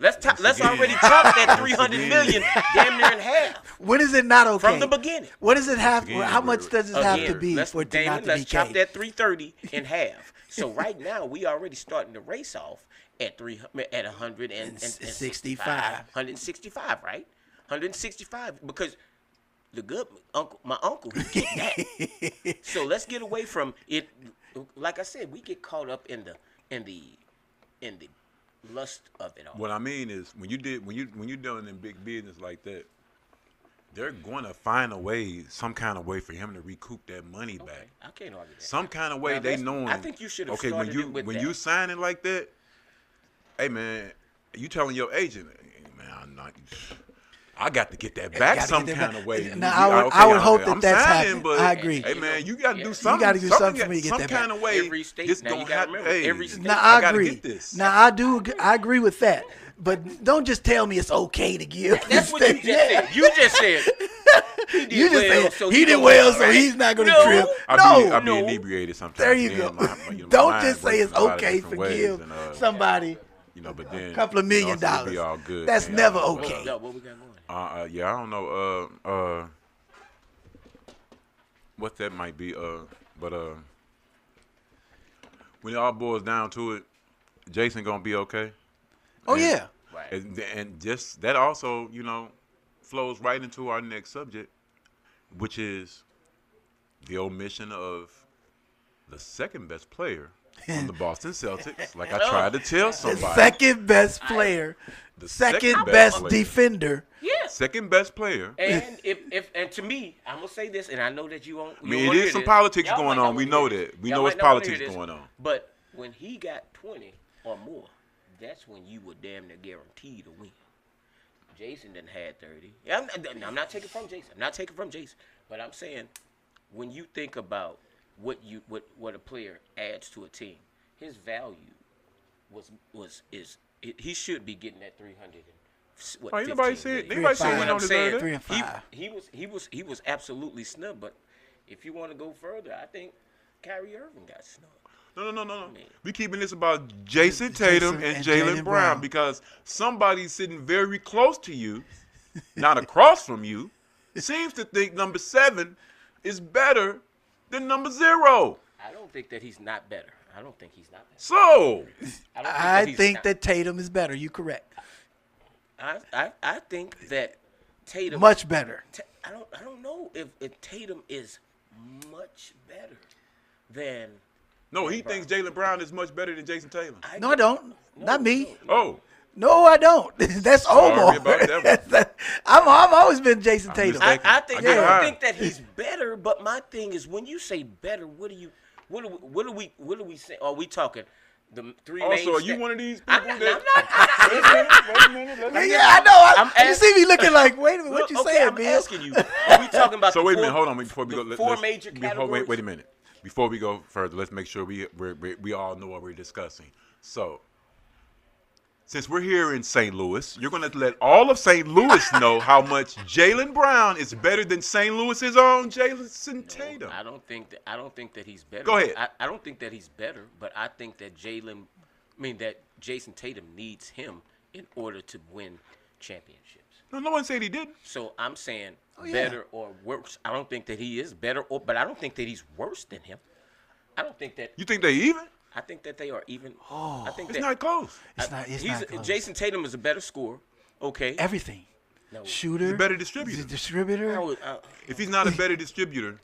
Let's again. already top that 300 million, damn near in half When is it not okay? from the beginning. What does it have? Again, How much does it have to Again, be let's, for it to Damon, not to let's be chop K? that 330 in half. So right now we already starting to race off at 165, 165, right? 165 because the good my uncle, he get that. So let's get away from it. Like I said, we get caught up in the lust of it all. What I mean is, when you're doing in big business like that, they're going to find a way, some kind of way for him to recoup that money back. Okay, I can't argue that. Some kind of way Now, they that's- knowing. I think you should have Okay, when started you it with when that. you signing like that, hey man, you telling your agent, hey, man, I got to get that back gotta some get that kind back. of way. Now, Okay, I would hope I'm that that's signing, happening. but, I agree. Hey man, you got to do You something. gotta do something for me to get some that kind back. of way. Every state- This now you gonna gotta happen. remember, Hey, every state- Now I I gotta agree. get this. Now I agree with that. But don't just tell me it's okay to give. That's what you just said. You just said. He did You just well, said so he did don't well, want so it, he's not going to No. trip. I be No, inebriated sometimes. there you Then go. my Don't mind just say works it's in a lot of okay different to ways, give and, somebody but then a couple of $1 million. it'll be all good. That's man. never Uh, okay. No, what we got going? Yeah, I don't know. What that might be. But when it all boils down to it, Jason gonna be okay. Oh And- yeah. Right. And just that also, flows right into our next subject, which is the omission of the second best player on the Boston Celtics. Like I tried to tell The somebody. second best player, The second best player. defender. Yes. Second best player. And if to me, I'm gonna say this, and I know that you won't. I mean, it is some politics going on. We know that. We know it's politics going on. But when he got 20 or more, that's when you were damn near guaranteed to win. Jason didn't had 30. I'm not taking from Jason. But I'm saying, when you think about what a player adds to a team, his value he should be getting that 300. And, Ain't nobody 15 said million. anybody said Five. he What don't I'm deserve saying, that. 3 and 5. he was absolutely snubbed. But if you want to go further, I think Kyrie Irving got snubbed. No. We keeping this about Jason Tatum and Jaylen Brown because somebody sitting very close to you, not across from you, seems to think number 7 is better than number 0. I don't think that he's not better. I don't think he's not better. So I think that Tatum is better. You correct. I think that Tatum Much better. I don't know if Tatum is much better than. no, he thinks Jaylen Brown is much better than Jason Tatum. No, I don't. Not me. Oh, No, I don't. That's Sorry Omar. about that one. I've always been Jason Tatum. mistaken. I think I get high. think that he's better, but my thing is when you say better, what are we saying? Are we talking the three names? also, are you that- one of these I'm people not, that? I'm not. Wait a minute. Yeah, I know. I'm You see me looking like, wait a minute, what you Okay, saying, I'm Bill? asking you. Are we talking about? So the wait a four- minute, hold on. Before we the go, four let's- major before- categories. Wait a minute. Before we go further, let's make sure we all know what we're discussing. So, since we're here in St. Louis, you're going to let all of St. Louis know how much Jaylen Brown is better than St. Louis's own Jason Tatum. I don't think that he's better. Go ahead. I don't think that he's better, but I think that that Jason Tatum needs him in order to win championships. No one said he didn't. So I'm saying better or worse. I don't think that he is better, but I don't think that he's worse than him. I don't think that. You think they even? I think that they are even. Oh, I think it's not close. It's not close. Jason Tatum is a better scorer. Okay. Everything. No. Shooter. He's a better distributor. He's a distributor. If he's not a better distributor,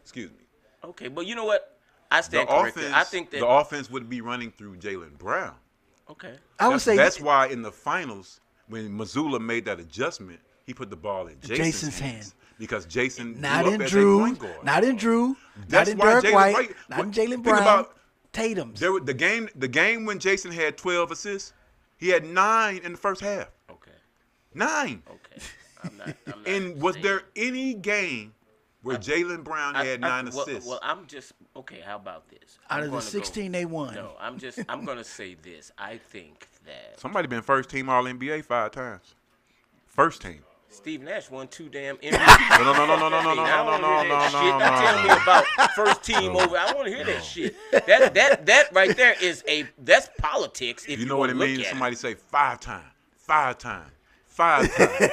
excuse me. Okay, but you know what? I stand corrected. I think that the offense would be running through Jaylen Brown. Okay. I would say that's why in the finals, when Missoula made that adjustment, he put the ball in Jason's hands. Because Jason not grew in up as Drew, a point guard. not in Drew, That's not in why Dirk Jaylen White, not in Jaylen Brown. Tatum's. The game when Jason had 12 assists, he had 9 in the first half. Okay. 9. Okay. I'm not And was there any game where Jaylen Brown had 9 assists? Well, I'm just okay. How about this? Out of the 16 they won. No, I'm gonna say this. I think that Somebody been first team All NBA 5 times. First team. Steve Nash won 2 damn No. MVPs. Tell me about first team over. I want to hear that shit. That right there that's politics. If You know what it means? Somebody say 5 times. 5 times. 5 times.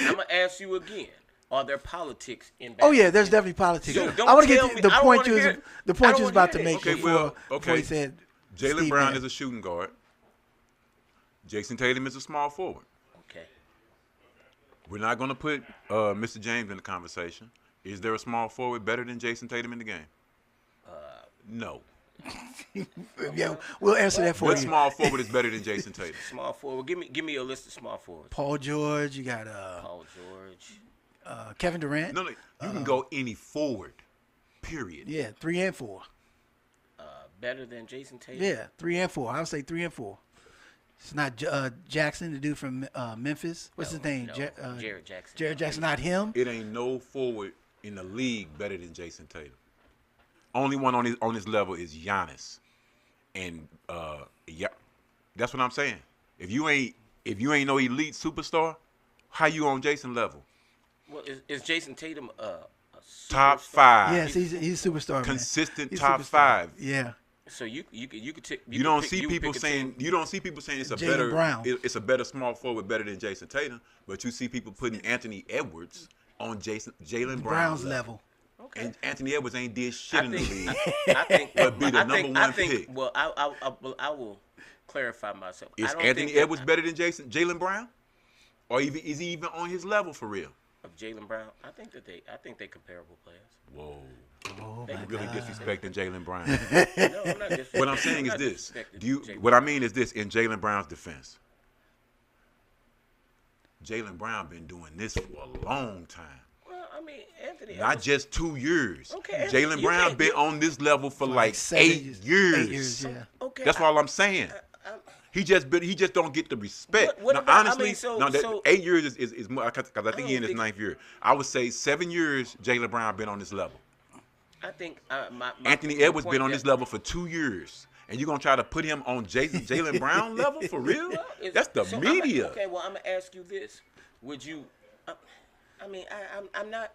I'm gonna ask you again. Are there politics in? Oh yeah, there's definitely politics. So I want to get to the point you was about to make Okay, before okay. he said Jaylen Steve Brown Nash. is a shooting guard. Jason Tatum is a small forward. Okay. We're not going to put Mr. James in the conversation. Is there a small forward better than Jason Tatum in the game? No. Yeah, we'll answer that for What you. small forward is better than Jason Tatum? Small forward. Give me a list of small forwards. Paul George, you got Paul George. Kevin Durant. No, you can go any forward, period. Yeah, 3 and 4. Better than Jason Tatum. Yeah, 3 and 4. I would say 3 and 4. It's not Jackson, the dude from Memphis. What's his name? No, Jared Jackson. Jared Jackson, not him. It ain't no forward in the league better than Jason Tatum. Only one on his level is Giannis, and yeah, that's what I'm saying. If you ain't no elite superstar, how you on Jason level? Well, is Jason Tatum a Top superstar? 5. Yes, he's a superstar. Man. Consistent He's a top superstar. 5. Yeah. So you could take. You don't see people saying it's a Jaylen better Brown. It's a better small forward better than Jason Tatum, but you see people putting Anthony Edwards on Jaylen Brown's level. Okay. And Anthony Edwards ain't did shit in the league. I think. But be the number one pick. Well, I will clarify myself. Is Anthony Edwards better than Jaylen Brown, or is he even on his level for real? Of Jaylen Brown, I think they're comparable players. Whoa. Oh, You my really God. disrespecting Jaylen Brown. No, I'm not disrespecting. What I'm saying is not this. disrespecting What I mean is this, in Jaylen Brown's defense. Jaylen Brown been doing this for a long time. Well, I mean, Anthony. Not just 2 years. Okay, Jaylen Brown been on this level for like 8 years. 8 years, yeah. Okay. That's all I'm saying. He just don't get the respect. What now, about- honestly, I mean, 8 years is more because I think don't he in his think- 9th year. I would say 7 years Jaylen Brown been on this level. I think my Anthony the Edwards point been on that- this level for 2 years. And you're going to try to put him on Jaylen Brown level for real? Well, That's the media. Okay, well, I'm gonna ask you this: would you? I mean, I'm not.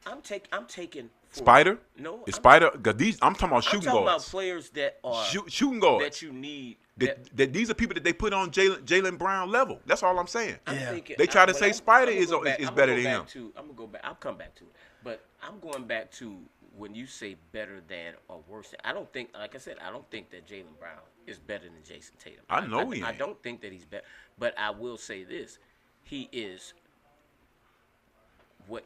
I'm taking. Spider? No, Is Spider? Cause I'm talking about I'm shooting talking guards. about players that are Shooting guards. that you need. That these are people that they put on Jaylen Brown level. That's all I'm saying. I'm Yeah. thinking, They try to but say I'm- Spider I'm is gonna go back- is I'm better gonna than go him. back to- I'm gonna go back. I'll come back to it, but I'm going back to when you say better than or worse than. I don't think, like I said, I don't think that Jaylen Brown is better than Jason Tatum. I know he I ain't. don't think that he's better, but I will say this: he is what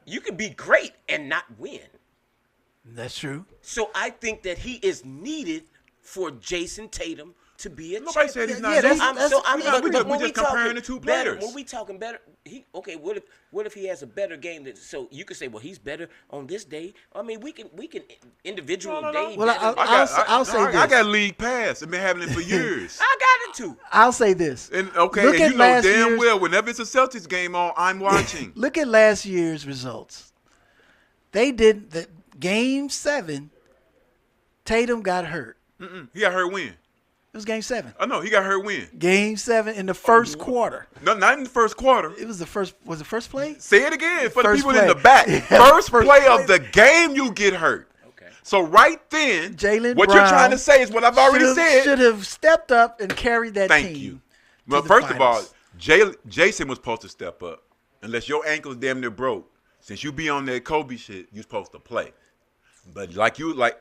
you can be great and not win. That's true. So I think that he is needed for Jason Tatum to be a Nobody champion. said he's not. Yeah, needed. that's- we just comparing the two players. When we talking better, what if he has a better game? So you could say, well, he's better on this day. I mean, we can individual No. day. Well, better. I'll say this. I got league pass. I've been having it for years. I got it too. I'll say this. And Look and at you know last damn year's- well whenever it's a Celtics game on, I'm watching. Look at last year's results. They did the game 7. Tatum got hurt. He got hurt when? It was Game 7. I know he got hurt when. Game 7 in the first quarter. No, not in the first quarter. It was the first. Was it first play? Say it again for the First people play. in the back. Yeah, first first play play. of the game, you get hurt. Okay. So right then, Jaylen what Brown you're trying to say is what I've already said. Should have stepped up and carried that Thank team. you. to Well, the first of all, finals. Jason was supposed to step up. Unless your ankle's damn near broke, since you be on that Kobe shit, you supposed to play. But like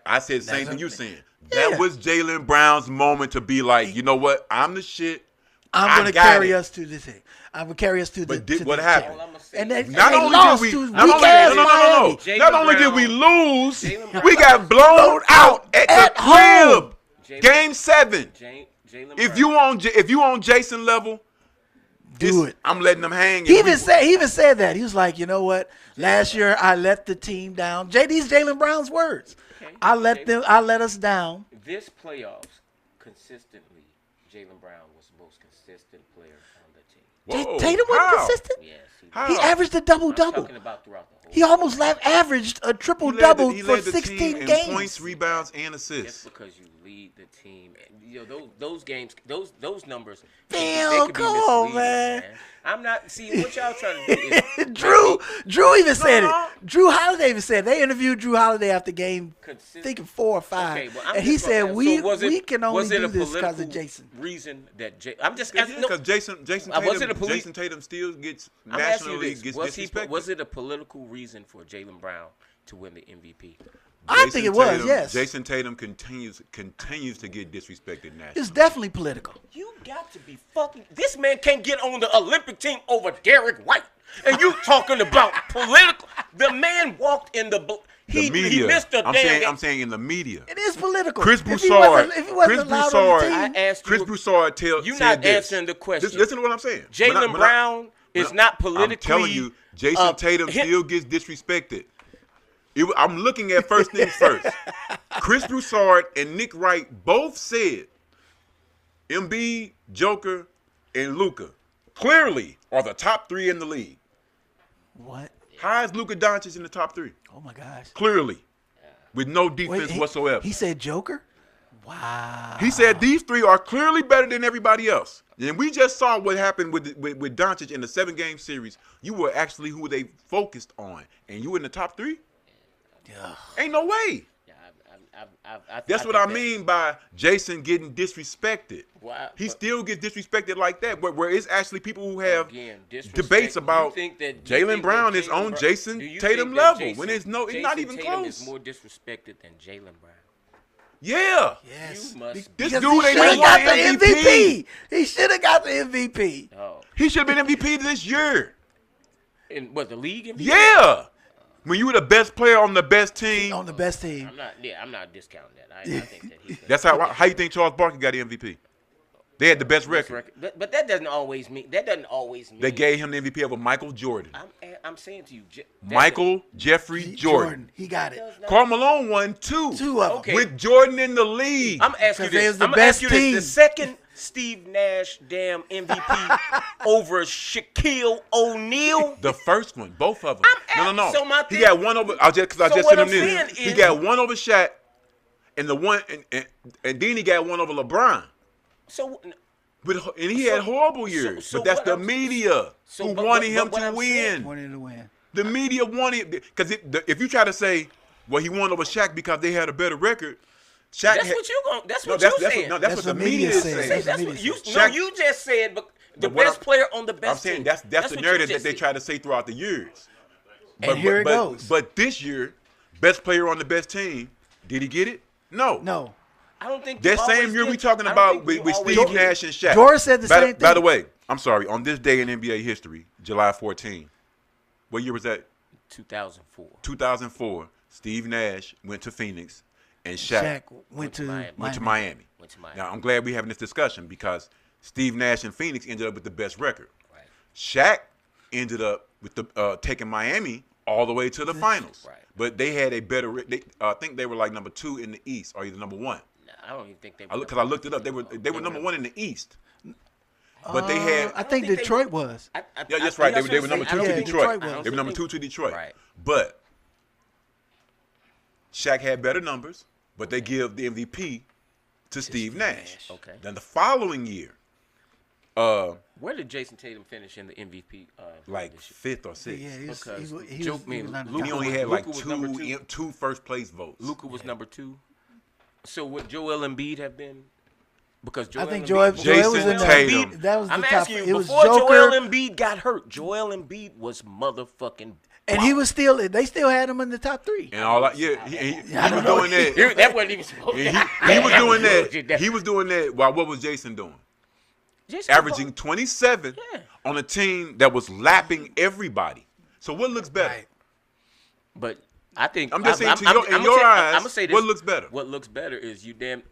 I said, the same thing you saying. Yeah. That was Jaylen Brown's moment to be like, you know what? I'm the shit. I'm going to carry us to this thing. I'm going to carry us to the. But to what the happened? All I'ma say And is they, Not and they only lost did we, to not only, weak-ass no. Miami. Jaylen Not only did Brown- we lose, Jaylen Brown- we got blown out at at the home. crib. Game 7. Jaylen If Brown. you on Jason level, Do it. I'm letting them hang. He even said that. He was like, you know what? Last year I let the team down. These Jaylen Brown's words. Okay. I let us down. This playoffs, consistently, Jaylen Brown was the most consistent player on the team. Whoa, Tatum wasn't how? consistent. Yes, he How? He averaged a double I'm double. talking about throughout the whole. He almost averaged a triple He led double he for led the 16 team in games. points, rebounds, and Just assists. because you lead the team, and you know those games, those numbers. Damn, they could be come on, misleading, man. I'm not. See what y'all trying to do is Drew even said No. it. Drew Holiday even said it. They interviewed Drew Holiday after game, Consistent. thinking 4 or 5, Okay, well, I'm and he just gonna said ask, we so was it- we can only was it do a this because of political Jason. Reason that I'm just Yeah, asking. No, because Jason was it a Jason Tatum still gets I'm asking you nationally this: gets was disrespected. it a political reason for Jaylen Brown to win the MVP? I think it was, Tatum- yes. Jason Tatum continues to get disrespected nationally. It's definitely political. You got to be fucking. This man can't get on the Olympic team over Derek White, and you talking about political? The man walked in the. He missed a damn game. I'm saying in the media. It is political. Chris If he Broussard. wasn't allowed on the Broussard. team, I asked Chris you. Broussard You're said not this. answering the question. Listen to what I'm saying. Jaylen Brown is not politically. I'm telling you, Jason Tatum still gets disrespected. I'm looking at first things first. Chris Broussard and Nick Wright both said Embiid, Joker, and Luka clearly are the top 3 in the league. what? How is Luka Doncic in the top 3? Oh my gosh. Clearly. With no defense whatsoever. He said Joker? Wow. He said these 3 are clearly better than everybody else. And we just saw what happened with Doncic in the 7-game series. You were actually who they focused on. And you in the top 3? Yeah. Ain't no way. That's what I mean by Jason getting disrespected. Wow, He but- still gets disrespected like that, where it's actually people who have Again, disrespect. debates You about think that- Jaylen you think Brown that is Jaylen on Brown- Jason do you Tatum think that level Jason- when it's not Jason even Tatum close. is more disrespected than Jaylen Brown. Yeah. Yes. You must This Because dude he ain't should even have won got the the MVP. He should have got the MVP. Oh, He should have been MVP this year. and what the league? MVP? Yeah. When you were the best player on the best team, On the best team. I'm not discounting that. I think that he. that's how you think Charles Barkley got the MVP. They had the best record. But that doesn't always mean. That doesn't always mean. They gave him the MVP over Michael Jordan. I'm saying to you, Michael Jeffrey Jordan. He got it. Karl Malone won 2. 2 of them. Okay. With Jordan in the league. I'm asking you Because they this. was the I'm gonna ask best you this. team. The second Steve Nash damn MVP over Shaquille O'Neal. The first one, both of them. No. so my He thing- got one over. I just So sent what him I'm this. saying He is- got one over Shaq, and then he got one over LeBron. So And he had horrible years. so but that's what the I'm- media so who but- wanted but him what to I'm saying- win. Wanted to win. The media wanted because if you try to say, well, he won over Shaq because they had a better record. Shaq that's had, what you going. That's no, what that's, you that's saying. what, no, that's what the media is saying. That's That's what what media you. says. No, Shaq- you just said. But the But what best I'm- player on the best I'm saying team. that's the what you narrative just that they said. try to say throughout the years. And here it goes. But this year, best player on the best team, did he get it? No. No. I don't think That you same always year we get- talking I don't about think with you always Steve get- Nash and Shaq. George said the same By the thing. way, I'm sorry. On this day in NBA history, July 14, what year was that? 2004. 2004. Steve Nash went to Phoenix, and Shaq, Shaq went to Miami. went to Miami. Went to Miami. Now I'm glad we're having this discussion because Steve Nash and Phoenix ended up with the best record. Right. Shaq ended up with the taking Miami all the way to the finals. Right. But they had a better. I think they were like number 2 in the East, or either number 1. Nah, I don't even think they. Because I looked it up. They were number 1 in the East. But they had. I think think they- Detroit was. Yeah, that's right. They were number 2 Yeah, to Detroit. Detroit was. They were number 2 to Detroit. Right. But Shaq had better numbers, but they give the MVP to Steve Nash. Okay. Then the following year, Where did Jason Tatum finish in the MVP? like this year? fifth or sixth. Yeah, he was, Because he was not He top only five. had like Luka was number two first place votes. Luka was number 2. So would Joel Embiid have been? Because Joel I think Embiid, Joel was in Jason the Tatum. That was the I'm top. asking you, It was before Joker, Joel Embiid got hurt, Joel Embiid was motherfucking. and he was still. They still had him in the top 3. And all that, he was doing that. That wasn't even supposed to He was doing Bullshit. that. He was doing that. While what was Jason doing? Just Averaging 27 Yeah. on a team that was lapping everybody. So what looks better? Right. But I think I'm just saying, in your eyes, I'm gonna say this, what looks better? What looks better is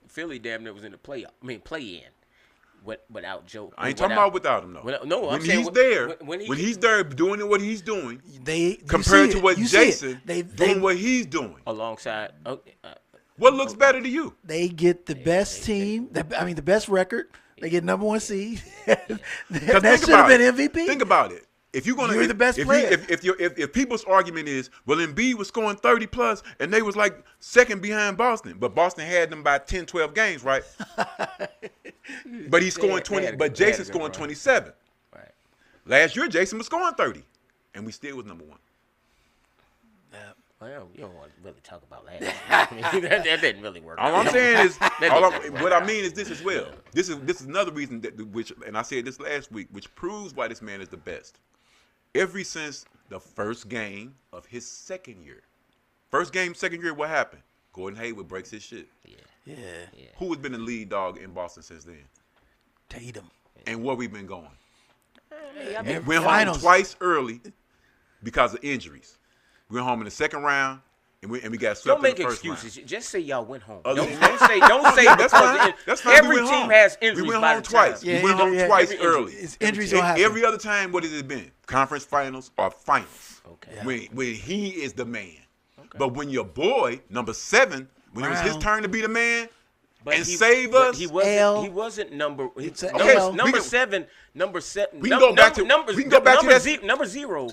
Philly damn near was in the play in. Without Joe. I ain't talking about without him though. No, I'm when saying he's there, when he's there doing what he's doing, They compared you see to what it. You see it. Jason They doing what he's doing. alongside. What looks better to you? they get the best team. The best record. They get number 1 seed. That should have been MVP. Think about it. If you're gonna, You're the best if player. If people's argument is, well, Embiid was scoring 30 plus, and they was like second behind Boston, but Boston had them by 10, 12 games, right? But he's scoring 20. But Jason's scoring 27. Right. Last year, Jason was scoring 30, and we still was number 1. Well, you don't want to really talk about that. I mean, that didn't really work. All I'm saying is, didn't what I mean is this as well. This is another reason and I said this last week, which proves why this man is the best. Ever since the first game of his second year, second year, what happened? Gordon Hayward breaks his shit. Yeah. Who has been the lead dog in Boston since then? Tatum. And where we been going? And Went home finals. twice early because of injuries. We went home in the second round, and we got swept Don't make in the first excuses. round. Just say y'all went home. Other Don't than- say That's fine. because That's fine. every We went team home. has injuries. We went by home the twice. time. Yeah, we went home yeah, twice every early. Injuries don't happen. Every other time, what has it been? Conference finals or finals. Okay. Yeah. When he is the man. But when your boy, number 7, when it was his Brown. turn to be the man, But and save us. He L. wasn't number. It's a number, L. number We can- seven. Number 7. We can go back to- numbers. we can go back to number that- number 0.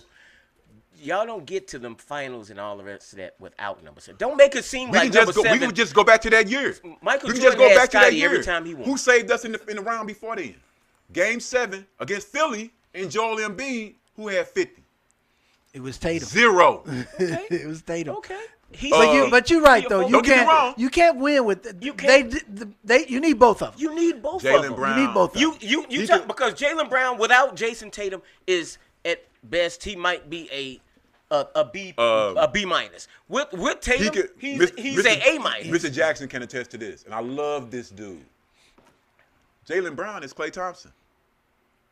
Y'all don't get to them finals and all the rest of that without number 7. Don't make it seem we like can just number go. 7. We can just go back to that year. Michael we can Jordan just go had back to that Scotty year. every time he won. Who saved us in the round before then? Game 7 against Philly and Joel Embiid, who had 50. It was Tatum. 0. It was Tatum. Okay. He's But you're right though. Don't get me wrong. You can't win with. You can't. You need both of them. You need both of Jaylen them. Brown. You need both of them. You talk, because Jaylen Brown without Jason Tatum is at best he might be a B minus. With Tatum, he's a A minus. Mr. Jackson can attest to this, and I love this dude. Jaylen Brown is Klay Thompson.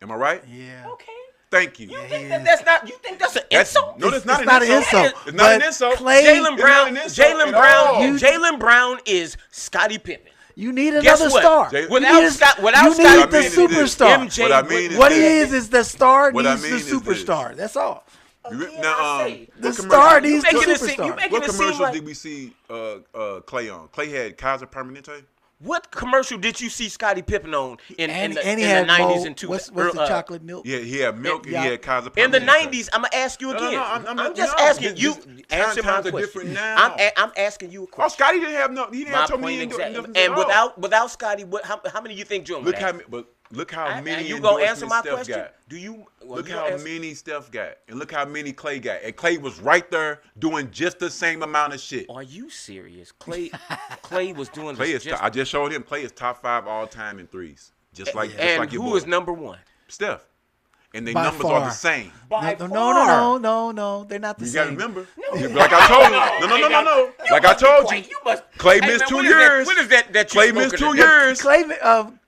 Am I right? Yeah. Okay. Thank you. You think that's not? You think that's an insult? No, that's not It's not an an insult. insult. It's not an But insult. Klay- Jaylen It's Brown. not an insult Jaylen at Brown. all. Jaylen Brown is Scottie Pippen. You need Guess another what? star. Jay- You Without need Scott- without you Scott- need What I the mean is this. superstar. MJ What I mean is What this. he is the star What I needs mean the is this. superstar. That's all. Now, say. The what star commercial- needs the making it seem- you superstar. making What it seem commercials like- did we see Klay on? Klay had Kaiser Permanente. What commercial did you see Scottie Pippen on in And the he 90s had and 2000s? what's the chocolate milk? Yeah, he had milk and Yeah. he had Kaiser Permanente. In the 90s, I'm gonna ask you again. I'm just no, asking this- you. this- Answer my times are question. different now. I'm asking you a Oh, question. Scotty didn't have no. He didn't My have told me point he didn't do exactly. nothing And at all. without Scotty, how many you think Joe would Look have? how And many you gonna answer endorsements my Steph question? got. Do you? Well, Look you how answer- many Steph got, and look how many Klay got, and Klay was right there doing just the same amount of shit. Are you serious? Clay was doing Klay this. is. I just showed him. Klay is top 5 all time in threes, just like and your who boy. is number 1? Steph, and their By numbers are the far. same. By No, far. no, they're not the You same. gotta remember, like I told you. No. Like I told you. Klay missed 2 years. What is that? That you Klay missed spoken 2 of? years.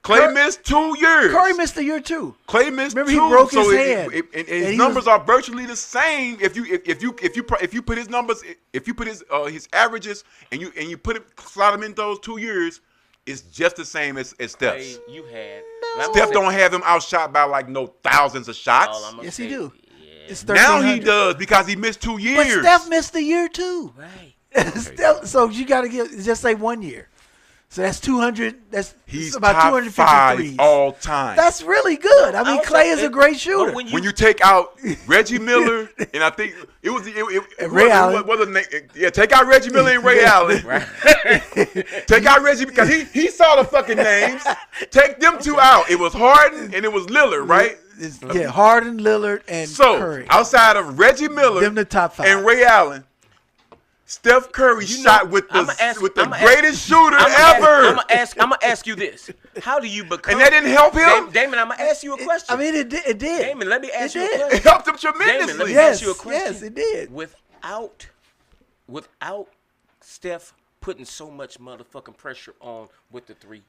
Klay missed 2 years. Curry missed a year too. Klay missed Remember, 2. he broke his so hand. And And his he numbers was- are virtually the same. If you put his numbers, if you put his averages, and you slot him in those 2 years, it's just the same as Steph's. Hey, you had. Steph don't have him outshot by like no thousands of shots. Yes, he do. Yeah. It's Now he 1,300. does because he missed 2 But years. Steph missed a year too. Right. So you got to just say 1 year. So that's 200. He's about top 250 5 threes. all time. That's really good. I mean, Also, Clay is a great shooter. When when you take out Reggie Miller, and I think it was Ray Allen. Take out Reggie Miller and Ray Allen. Take out Reggie because he saw the fucking names. Take them two out. It was Harden and it was Lillard, right? Harden, Lillard, and Curry. Outside of Reggie Miller, Them the top 5. and Ray Allen, Steph Curry shot with the greatest shooter ever. I'm gonna ask you this: how do you become? And that didn't help him. Damon, I'm gonna ask you a question. I mean, it did. Damon, let me ask you a It question. helped him Damon, tremendously. let me Yes, ask you a question. yes, it did. Without Steph putting so much motherfucking pressure on with the three.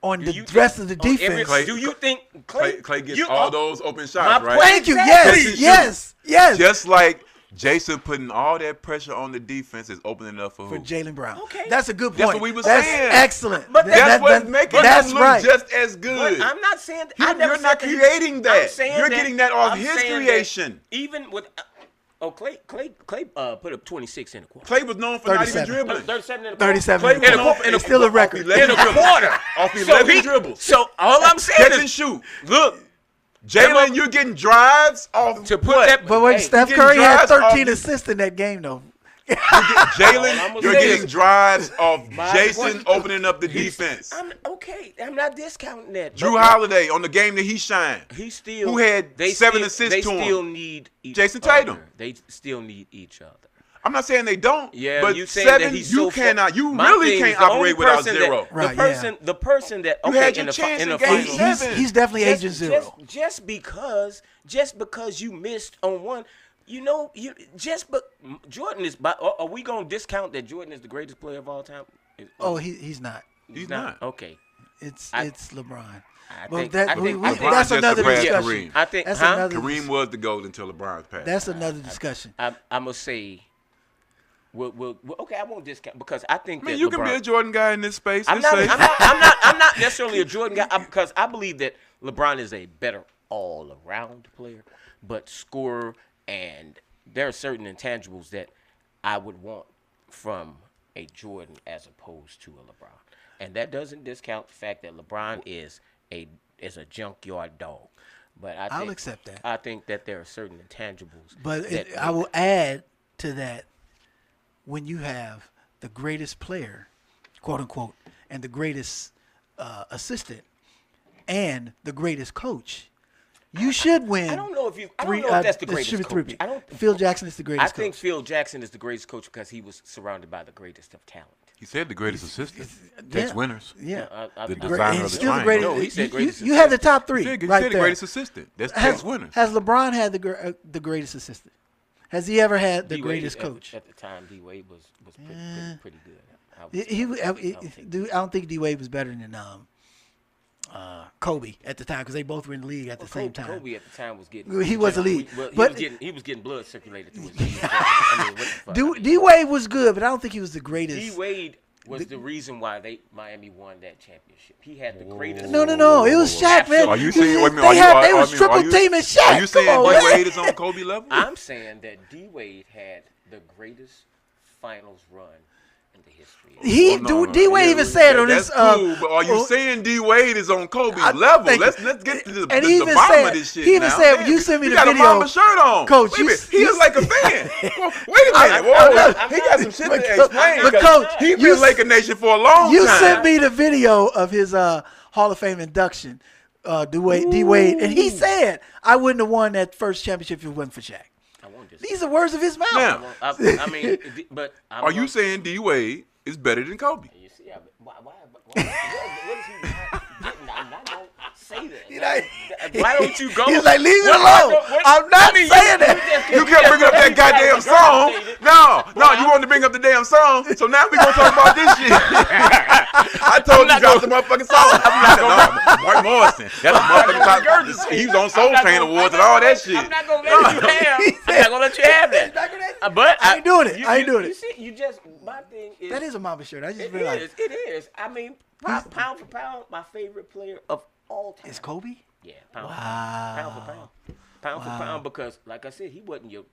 On Do the you rest think- of the on defense. every- do you think Clay gets all those open shots, My right? point- Thank you. Exactly. Yes. Just like Jason putting all that pressure on the defense is opening up for For who? Jaylen Brown. Okay. That's a good point. That's what we was That's saying. excellent. But That's what's making that's him look right. just as good. But I'm not saying You're never not said creating that. I'm saying You're getting that off I'm his saying that creation. Even with Clay put up 26 in the quarter. Clay was known for not even 37. dribbling. 37 in the quarter. 37. Clay was in known it's still a record. off 11 in a dribbles. quarter. Off 11 dribbles. So all I'm saying Catch is, and shoot. look, Jalen, you're getting drives off to put what? that. But wait, hey, Steph getting Curry had drives off 13 the- assists in that game, though. Jalen, you're say getting is- drives off My Jason point- opening up the defense. I'm okay. I'm not discounting that. Drew but Holiday on the game that he shined. He still Who had 7 assists They to him? still need each Jason other. Tatum. They still need each other. I'm not saying they don't. Yeah, but you saying 7, that he's you so cannot. You My really thing can't is the only operate without person zero. That, Right, the person that You okay had in your the chance in the in game finals. seven. He's definitely agent zero. Just because you missed on one, Jordan is. Are we gonna discount that Jordan is the greatest player of all time? Oh, he's not. He's not. Okay. It's LeBron. I But think- that, I think- I think- that's just another surpassed discussion. Kareem. I think That's huh? another. Kareem was the GOAT until LeBron's passed. That's another discussion. I'm gonna say. We'll, okay, I won't discount because I think I mean, that you LeBron, can be a Jordan guy in this space. I'm It's not, safe. I'm not necessarily a Jordan guy because I believe that LeBron is a better all-around player, but scorer, and there are certain intangibles that I would want from a Jordan as opposed to a LeBron, and that doesn't discount the fact that LeBron is a junkyard dog. But I'll accept that. I think that there are certain intangibles. But that I will add to that when you have the greatest player, quote unquote, and the greatest assistant and the greatest coach, you should win. I don't know if that's the greatest coach. Phil Jackson is the I greatest think coach. Phil Jackson is the greatest coach because he was surrounded by the greatest of talent. He said the greatest assistant takes winners. Yeah. The Great- designer and of the still the triangle. greatest. No, he said greatest you had the top He three said, he right said the there. greatest assistant. That's Has takes winners. LeBron had the greatest assistant? Has he ever had the D. greatest Wade, coach? At the time, D. Wade was pretty good. I don't think D Wade was better than Kobe at the time because they both were in the league at the same time. Kobe at the time was getting. He was elite, Well, but he was getting blood circulated through his veins. I mean, what the fuck? D Wade was good, but I don't think he was the greatest. D. Wade was the reason why Miami won that championship. He had the greatest. No, it was Shaq, man. Are you saying? Wait a minute, They was triple teaming Shaq. Are you saying Come on, D man. Wade is on Kobe level? I'm saying that D. Wade had the greatest finals run in the history. D Wade even said on that's this. cool, but are you saying D Wade is on Kobe's level? Let's get to the, and the, he the even bottom said- of this shit. he even now. said, Man, you sent me the got video. a mama shirt on, Coach, Wait a minute, he you- is like a fan. Well, wait a minute, whoa, he got some shit to explain. but because Coach, he you been Laker Nation for a long You time. sent me the video of his Hall of Fame induction, D Wade, and he said I wouldn't have won that first championship if it wasn't for Shaq. I won't just. These are words of his mouth. Now, I mean, but are you saying D Wade is better than Kobe? You see, what is he getting? I'm not gonna say that. Why don't you go? He's like, leave it alone. I'm not saying that. You kept bringing up that goddamn song. No, you wanted to bring up the damn song. So now we gonna talk about this shit. I told you drop the motherfucking song. Mark Morrison. That's a motherfucking top. He was on Soul Train Awards and all that shit. I'm not gonna let you have. I'm not gonna let you have that. But I ain't doing it. I ain't doing it. You see, you just my thing is That is a Mamba shirt. I just it realized. is. It is. I mean, pound for pound, my favorite player of all time. Is Kobe? Yeah, pound Wow. for pound, because like I said, he wasn't your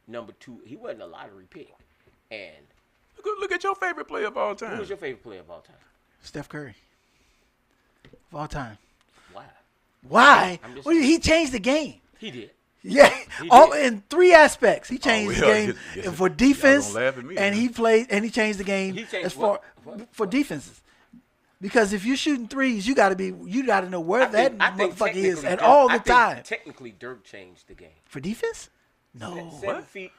number two. He wasn't a lottery pick. And Look at your favorite player of all time. who was your favorite player of all time? Steph Curry. Of all time. Why? Why? I'm just Well, saying. he changed the game. He did. Yeah, He all did. in 3 aspects. He changed the well, game yes, for y'all defense, gonna laugh at me, and man. he played, and he changed the game He changed as far what? for defenses. Because if you're shooting threes, you got to know where that motherfucker is technically at Dirk- all I the think time. Technically, Dirk changed the game. For defense? No.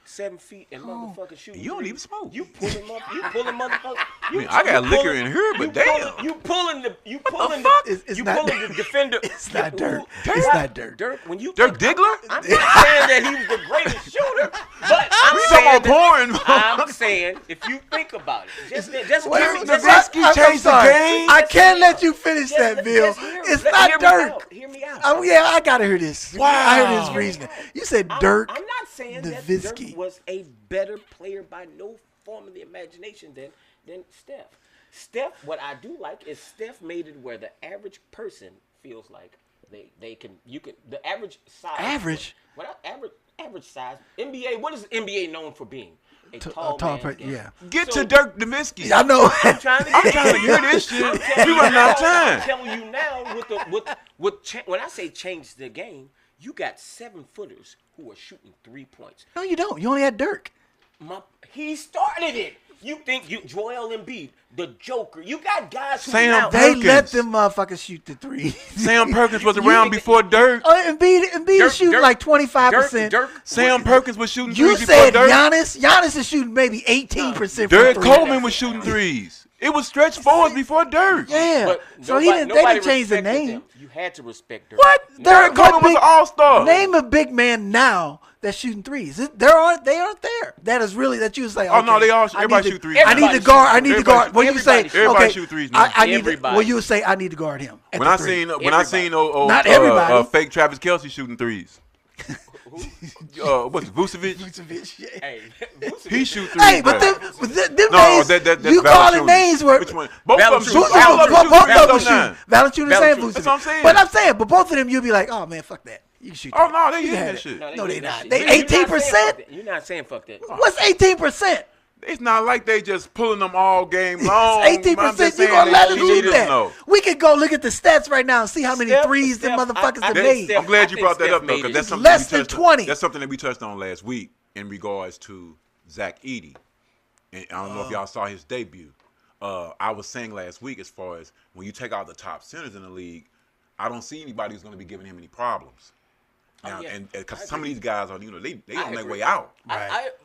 7 feet, and motherfucker shooting. You don't threes. even smoke. You pulling up. You pulling motherfucker. I got liquor in here, but damn. You pulling the It's you not pulling the defender. It's not Dirk. Who- It's not Dirk. Dirk, when you Dirk think- Diggler? I'm not saying that he was the greatest shooter, but I'm We saying talking about porn. I'm saying if you think about it, just Wait, Nowitzki I'm changed the sorry. game. I can't let you finish that, Bill. It's not Dirk. Hear me out. Oh yeah, I gotta hear this. Wow. I heard his reasoning. You said Dirk. I'm not saying that Nowitzki. Dirk was a better player by no form of the imagination than Steph. Steph, what I do like is Steph made it where the average person feels like they can the average size. Average? What average size? NBA. What is NBA known for being? A tall per- game. yeah. Get So- to Dirk Nowitzki. I know. I'm trying to hear this shit. We running out of I'm time. telling you now, when I say change the game, you got 7-footers who are shooting 3 points. No, you don't. You only had Dirk. He started it. You think Joel Embiid, the Joker? You got guys who Sam now. They Perkins. let them motherfuckers shoot the three. Sam Perkins was around before Dirk. Embiid is shooting like 25%. Dirk. Sam Perkins was shooting You threes before said Dirk. Giannis. Giannis is shooting maybe 18%. Derek from three. Coleman was shooting threes. It was stretch fours before Dirk. Yeah. But So nobody- they nobody didn't change the respected name. them. You had to respect Dirk. What? Derek What Coleman was big- an all-star. Name a big man now that's shooting threes. They aren't there. That is really that you say. Oh, no, okay, they all- I everybody need shoot to- threes. I need to Everybody guard. shoot I need to threes. guard. When you say, Everybody okay, shoot threes now. I need. Everybody. Well, you would say I need to guard him. at When the I three. seen Everybody. Not everybody. fake Travis Kelce shooting threes. What's it, Vucevic? Vucevic, yeah. Hey, He shoot threes. Hey, but bro. them No, names, that's you calling Valanciunas. names where Which one? Both of them Valanciunas. shoot. both All of them shoot. of them Valanciunas. shoot. Valanciunas and Valanciunas. Vucevic. That's what I'm saying. But I'm saying, but both of them, you'll be like, oh man, fuck that. You can shoot. Oh that. no, they You hitting had that it. shit. No, they You're not. saying They fuck 18%. that. You're not saying fuck that. What's 18%? It's not like they just pulling them all game long. It's 18%. You gonna let us shoot that? No. We could go look at the stats right now and see how many Steph- threes them Steph, motherfuckers I have think made. Steph- I'm glad I you think brought that Steph up though, made because it. that's something Less we than touched 20. That's something that we touched on last week in regards to Zach Edey. And I don't know if y'all saw his debut. I was saying last week, as far as when you take out the top centers in the league, I don't see anybody who's going to be giving him any problems. Now, yeah. and because I some of agree. these guys are, they I on their agree. way out.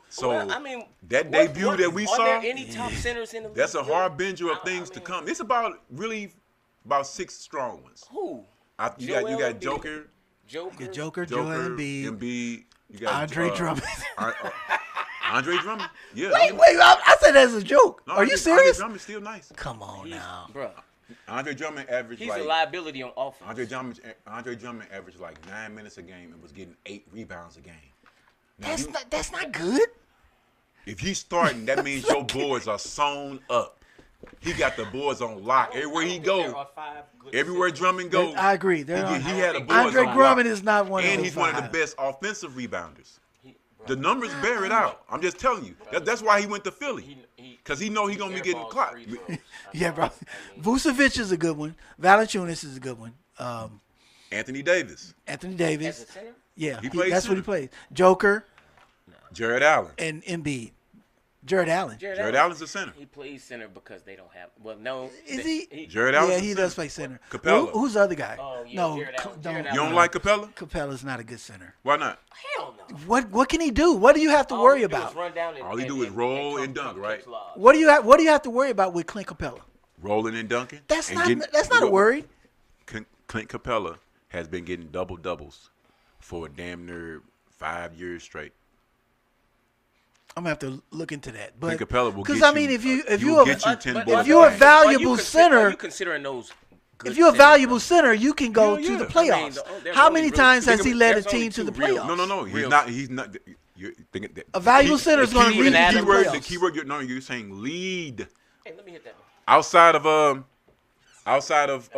So, I mean, that debut that we are saw, there any top centers in the league? that's a harbinger of I things to mean, come. It's about 6 strong ones. Who? You Joel got Embiid. Joker, Joker, Joel Joker, Embiid, Embiid. You got Andre Drummond. Andre Drummond. Yeah. Wait, I said that as a joke. No, Are you Andre serious? Drummond's still nice. Come on now. Bro, Andre Drummond averaged he's like a liability on offense. Andre Drummond averaged like 9 minutes a game and was getting 8 rebounds a game. Now, That's not good. if he's starting, that means your boards are sewn up. He got the boards on lock everywhere he There go. are 5 good Everywhere centers. Drummond goes, I agree. he There are- had the boards Andre on Drummond lock. is not one of And those he's one of the five. best offensive rebounders. Bro, The numbers bear it out. I'm just telling you. That's why he went to Philly. he- Because he know he going to be getting airballs clocked. free throws. Yeah, bro. I mean, Vucevic is a good one. Valanciunas is a good one. Anthony Davis, Anthony as Davis. a center, Yeah, He plays that's what he center. plays. Joker Jared Allen. and Embiid. Jared Allen. Jared Allen's the center. He plays center because they don't have. Well, no. Is he? Jared Allen's Yeah, the he center. does play center. Capella. Who's the other guy? Oh, yeah, no, Jared Allen. Jared You Allen. don't like Capella? Capella's not a good center. Why not? Hell no. What can he do? What do you have to All worry he do is about? run down All he do is roll and dunk, right? catch lobs. What do you have to worry about with Clint Capella? Rolling and dunking. That's and not a worry. Clint Capella has been getting double doubles for damn near 5 years straight. I'm gonna have to look into that. But Clint Capella will because get I mean, you, if you he'll get you But- 10 but- boards. if you're a a game. valuable Are center, you considering those? Good if you're a centers, valuable bro? center, you can go Yeah, to the yeah. playoffs. there's How only many really- times has he led a there's only team to the two real- playoffs? No. He's Real- not. He's not. You're thinking that A valuable center is gonna lead the in the keyword. The playoffs. keyword. You're saying lead. Hey, let me hit that one. Outside of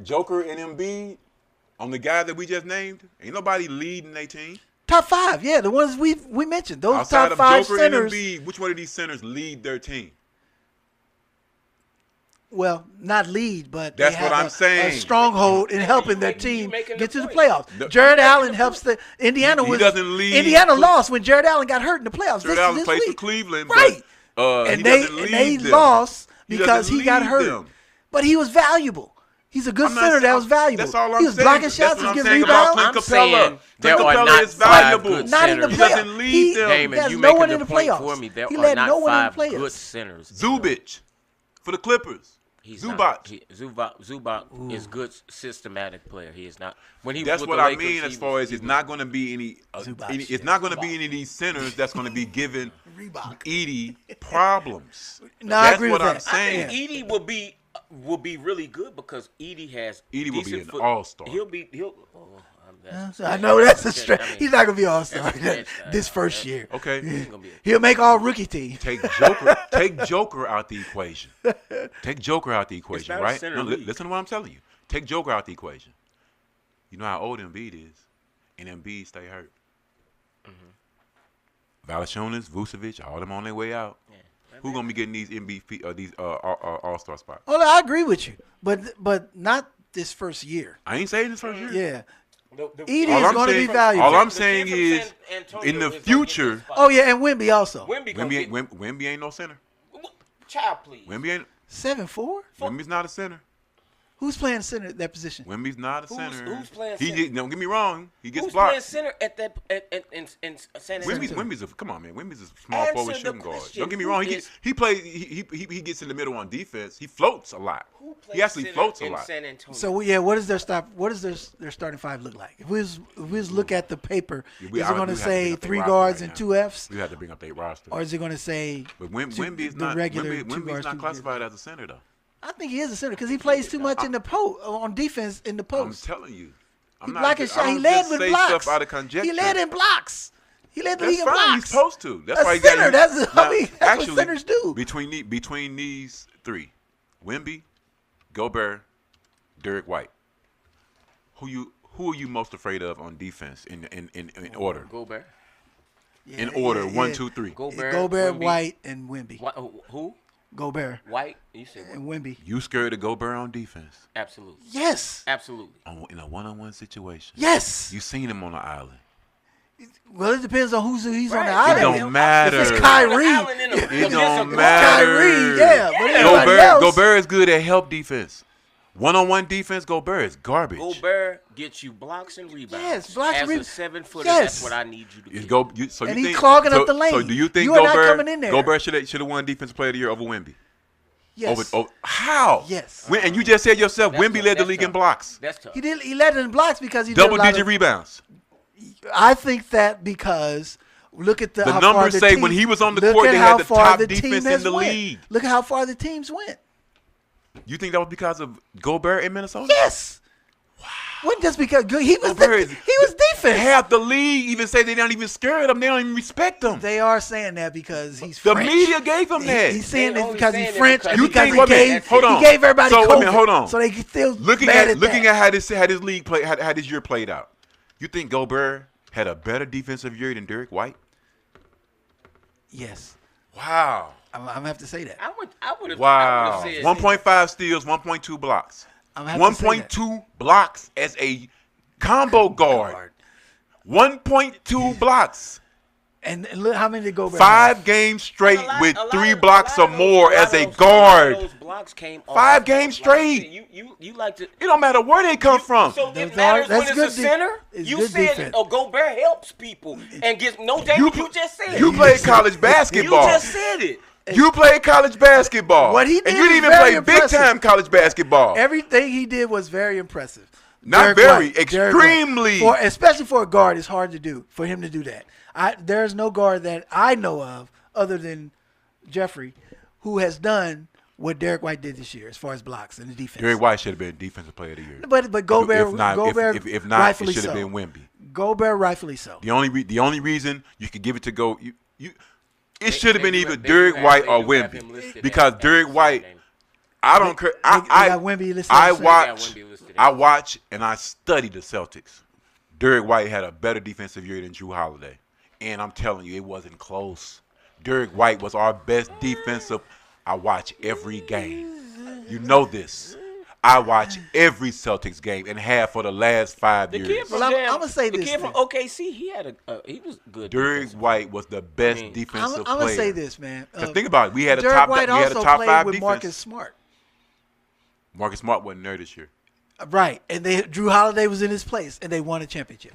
Joker and Embiid, on the guy that we just named, ain't nobody leading their team. Top 5, yeah, the ones we mentioned. Those Outside top of 5 Joker centers. and Embiid, which one of these centers lead their team? well, not lead, but That's they what have I'm a saying. stronghold in helping you their make- you team making get the to the point. playoffs. Jared Allen helps the Indiana He was doesn't lead Indiana Cle- lost when Jared Allen got hurt in the playoffs. Jared this Allen this plays for week. Cleveland, right? but he and doesn't they lead them. lost He because doesn't he got lead hurt. them. But he was valuable. He's a good I'm not center that saying- was valuable. That's all I'm he was saying. blocking That's shots. what He was I'm giving saying about rebounds. Clint I'm saying Capella. there Clint are Capella not is five valuable. good Not in the centers. He doesn't playoffs. lead them. Damon, has you no making one the in the point playoffs. for me. There He are led not no one in the five playoffs. good centers. Zubac for the Clippers. He's Zubac. not. Zubac is good systematic player. He is not. When he That's was with what the I Lakers, mean he as far as he it's not going to be any. Zubac, It's not going to be any of these centers that's going to be giving Reebok. Edie problems. No, I That's agree what with I'm that. saying. I think Edie will be really good because Edie has. Edie will be decent an all-star. He'll. I know that's a stretch. I mean, He's not gonna be all star that's a stretch. this first year. Okay. gonna be a- He'll make all rookie team. Take Joker out the equation. Take Joker out the equation, not a right? center No, league. listen to what I'm telling you. Take Joker out the equation. You know how old Embiid is, and Embiid stay hurt. Valanciunas, Vucevic, all them on their way out. Yeah. Who gonna be getting these MVP or these All-Star spots? Oh, I agree with you, but not this first year. I ain't saying this first year. Yeah, The- Edie All is I'm going to be saying- valuable. all I'm the saying difference is, San Antonio in the is gonna get future- this spot. Oh yeah, and Wemby also. Wemby gonna get- Wemby ain't no center. Child, please. Wemby ain't. 7'4". Wemby's not a center. Who's playing center at that position? Wemby's not a Who's- center. who's playing He center? get, don't get me wrong. He gets Who's playing blocked. center at that in San Antonio? Wemby's a come on, man. Wemby's a small Answer forward the shooting guard. question. Don't get me Who wrong. is- He plays. He gets in the middle on defense. He floats a lot. Who plays He actually center floats a in lot. San Antonio? So yeah, what is their stop? What does their starting five look like? If we just look at the paper, Yeah, is it going to say 3 guards and 2 Fs, We have to bring up their roster. or is it going to say? But two- Wemby is the not. regular Wemby, 2 Wemby's guards, not 2 classified as a center though. I think he is a center because he plays too much in the on defense in the I'm post. telling you. He I'm not. blocking I shot. He don't led just with say blocks. stuff out of conjecture. He led in blocks. He led the That's league in fine. blocks. He's supposed to. That's A why he center, got. that's- I mean, that's what actually, centers do. Between these three, Wemby, Gobert, Derek White. Who are you most afraid of on defense in order? Gobert. Yeah, In order, yeah, 1, yeah. 2, 3. Gobert. Gobert, Wemby. White, and Wemby. Who? Gobert White. You said what? and Wemby. You scared of Gobert on defense Absolutely. Yes. Absolutely. in a one-on-one situation. Yes. You seen him on the island. Well, it depends on he's on the Right. It island. don't matter. If it's Kyrie, It don't matter. Kyrie, yeah, but everybody else. Gobert is good at help defense. One-on-one defense, Gobert is garbage. Gobert gets you blocks and rebounds. Yes, blocks and As a rebounds. 7-footer, Yes. that's what I need you to It's get. so And you he's think, clogging up so- the lane. So do you think You are not Gobert coming in there. Gobert should have won Defensive Player of the Year over Wemby? Yes. How? Yes. And you just said yourself, That's Wemby tough. led the That's league in tough. blocks. That's tough. He led in blocks because he did a lot Double-digit of, rebounds. I think that because look at The how numbers far the say team, when he was on the look court, at they how had the far top the defense team in has the went. league. Look at how far the teams went. You think that was because of Gobert in Minnesota? Yes. Wow. Wasn't just because he was Gobert he was defense. Half the league even say they don't even scared him. They don't even respect him. They are saying that because he's The French. media gave him that. He's saying They it only because saying he's it French. because and You because think? he Wait a minute. gave, Hold on. he gave everybody So, wait a COVID. minute, hold on. So they still Looking mad at that. how his league play, how his year played out. You think Gobert had a better defensive year than Derek White? Yes, Wow. I'm gonna have to say that. I would have. Wow. Said 1.5 steals, 1.2 blocks. I'm gonna have to say that. 1.2 blocks as a combo guard. 1.2 blocks. And look how many did Gobert 5 games straight with 3 blocks or more as a guard. Those blocks came off 5 the games floor. Like I straight. said, You like to. It don't matter where they come from. So Those it matters are- that's when good it's a de- center. it's You good said, defense. "Oh, Gobert helps people and gets no damage." You just said it. You played college basketball. You just said it. You played college basketball. What he and did you didn't is even very play impressive. big time college basketball. Everything he did was very impressive. Not Derek very, White, Derek White. extremely. Especially for a guard, it's hard to do for him to do that. There's no guard that I know of other than Jeffrey who has done what Derek White did this year as far as blocks and the defense. Derek White should have been Defensive Player of the Year. But Gobert, if not, Gobert if not, rightfully it should have so. been Wemby. Gobert rightfully so. The only reason you could give it to it should have been They either do Derek have- White they or do have him Wemby, listed because as Derek the White, same name. I don't care. They got Wemby listed I as the same. watch, They got Wemby listed as I the watch, and I study the Celtics. Derek White had a better defensive year than Drew Holiday, and I'm telling you, it wasn't close. Derek White was our best defensive. I watch every game. You know this. I watch every Celtics game and have for the last 5 The kid years. from Well, I'm gonna say the this kid from then. OKC, he was good. Derek defensive. White was the best I'm defensive gonna player. say this, man. Because think about it, we had a Derek top White we had a also top played 5 with defense. Marcus Smart. Marcus Smart wasn't there this year. Right, and Drew Holiday was in his place, and they won a championship.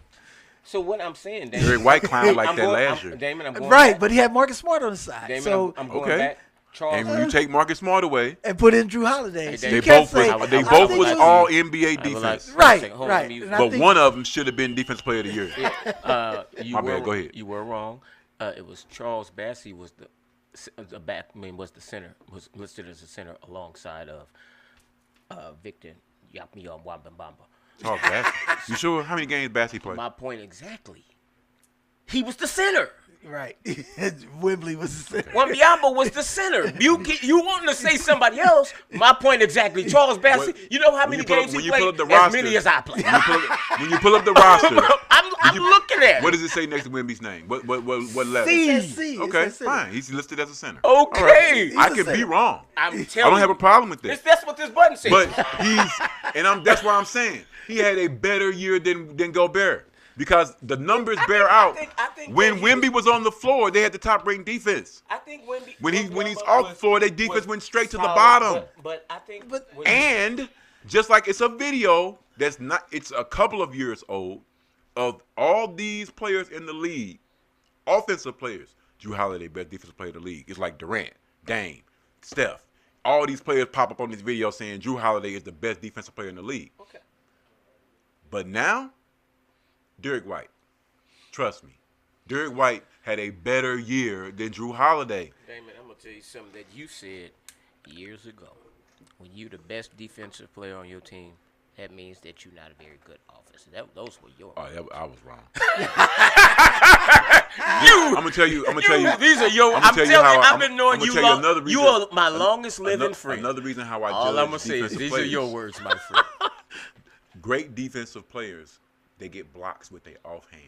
So what I'm saying, Damon, Derek White climbed like I'm that going- last I'm- year. Damon, I'm going Right, back. but he had Marcus Smart on the side. Damon, So I'm going Okay. back. Charles, And when you take Marcus Smart away, and put in Drew Holiday. Hey, So they you they can't both was say, I they would both like was to all see- NBA I would like- defense. Right, Hold right. on, you- And I But think- one of them should have been defensive player of the year. you My were, bad, go ahead. You were wrong. It was Charles Bassey was the back. I mean, was the center. Was listed as a center alongside of Victor Wembanyama. Oh, Bassey. You sure? How many games Bassey played? My point exactly. He was the center. right. Wembley was the Wembanyama was the center. You wanting to say somebody else? My point exactly. Charles Bassey. You know how when many you pull up- games when he you pull played? up the As roster- many as I played. When you pull up the roster, I'm looking at what it. does it say next to Wemby's name? What letter? C. C. Okay, It's a fine. He's listed as a center. Okay. I He's a could be center. wrong. I'm I telling don't have a you. problem with this. That's what this button says. But that's why I'm saying he had a better year than Gobert because the numbers bear out. I think When that he Wemby was on the floor, they had the top ranked defense. I think Wemby, When he's Wembanyama off the was- floor, their defense was went straight to the solid, bottom. But I think But- when- And just like it's a video that's not, it's a couple of years old of all these players in the league, offensive players. Drew Holiday, best defensive player in the league. It's like Durant, Dame, Steph. All these players pop up on this video saying Drew Holiday is the best defensive player in the league. okay. But now, Derek White. Trust me. Derek White had a better year than Drew Holiday. Damon, I'm gonna tell you something that you said years ago. When you the best defensive player on your team, that means that you're not a very good offensive. Those were your. Oh, I was wrong. You. I'm gonna tell you. These are your. I'ma I'm tell telling you how you, I- I've been knowing I'ma you tell you long. another You reason- are my longest living friend. Another reason how I All judge I'm gonna say is defensive these players. are your words, my friend. Great defensive players, they get blocks with their offhand.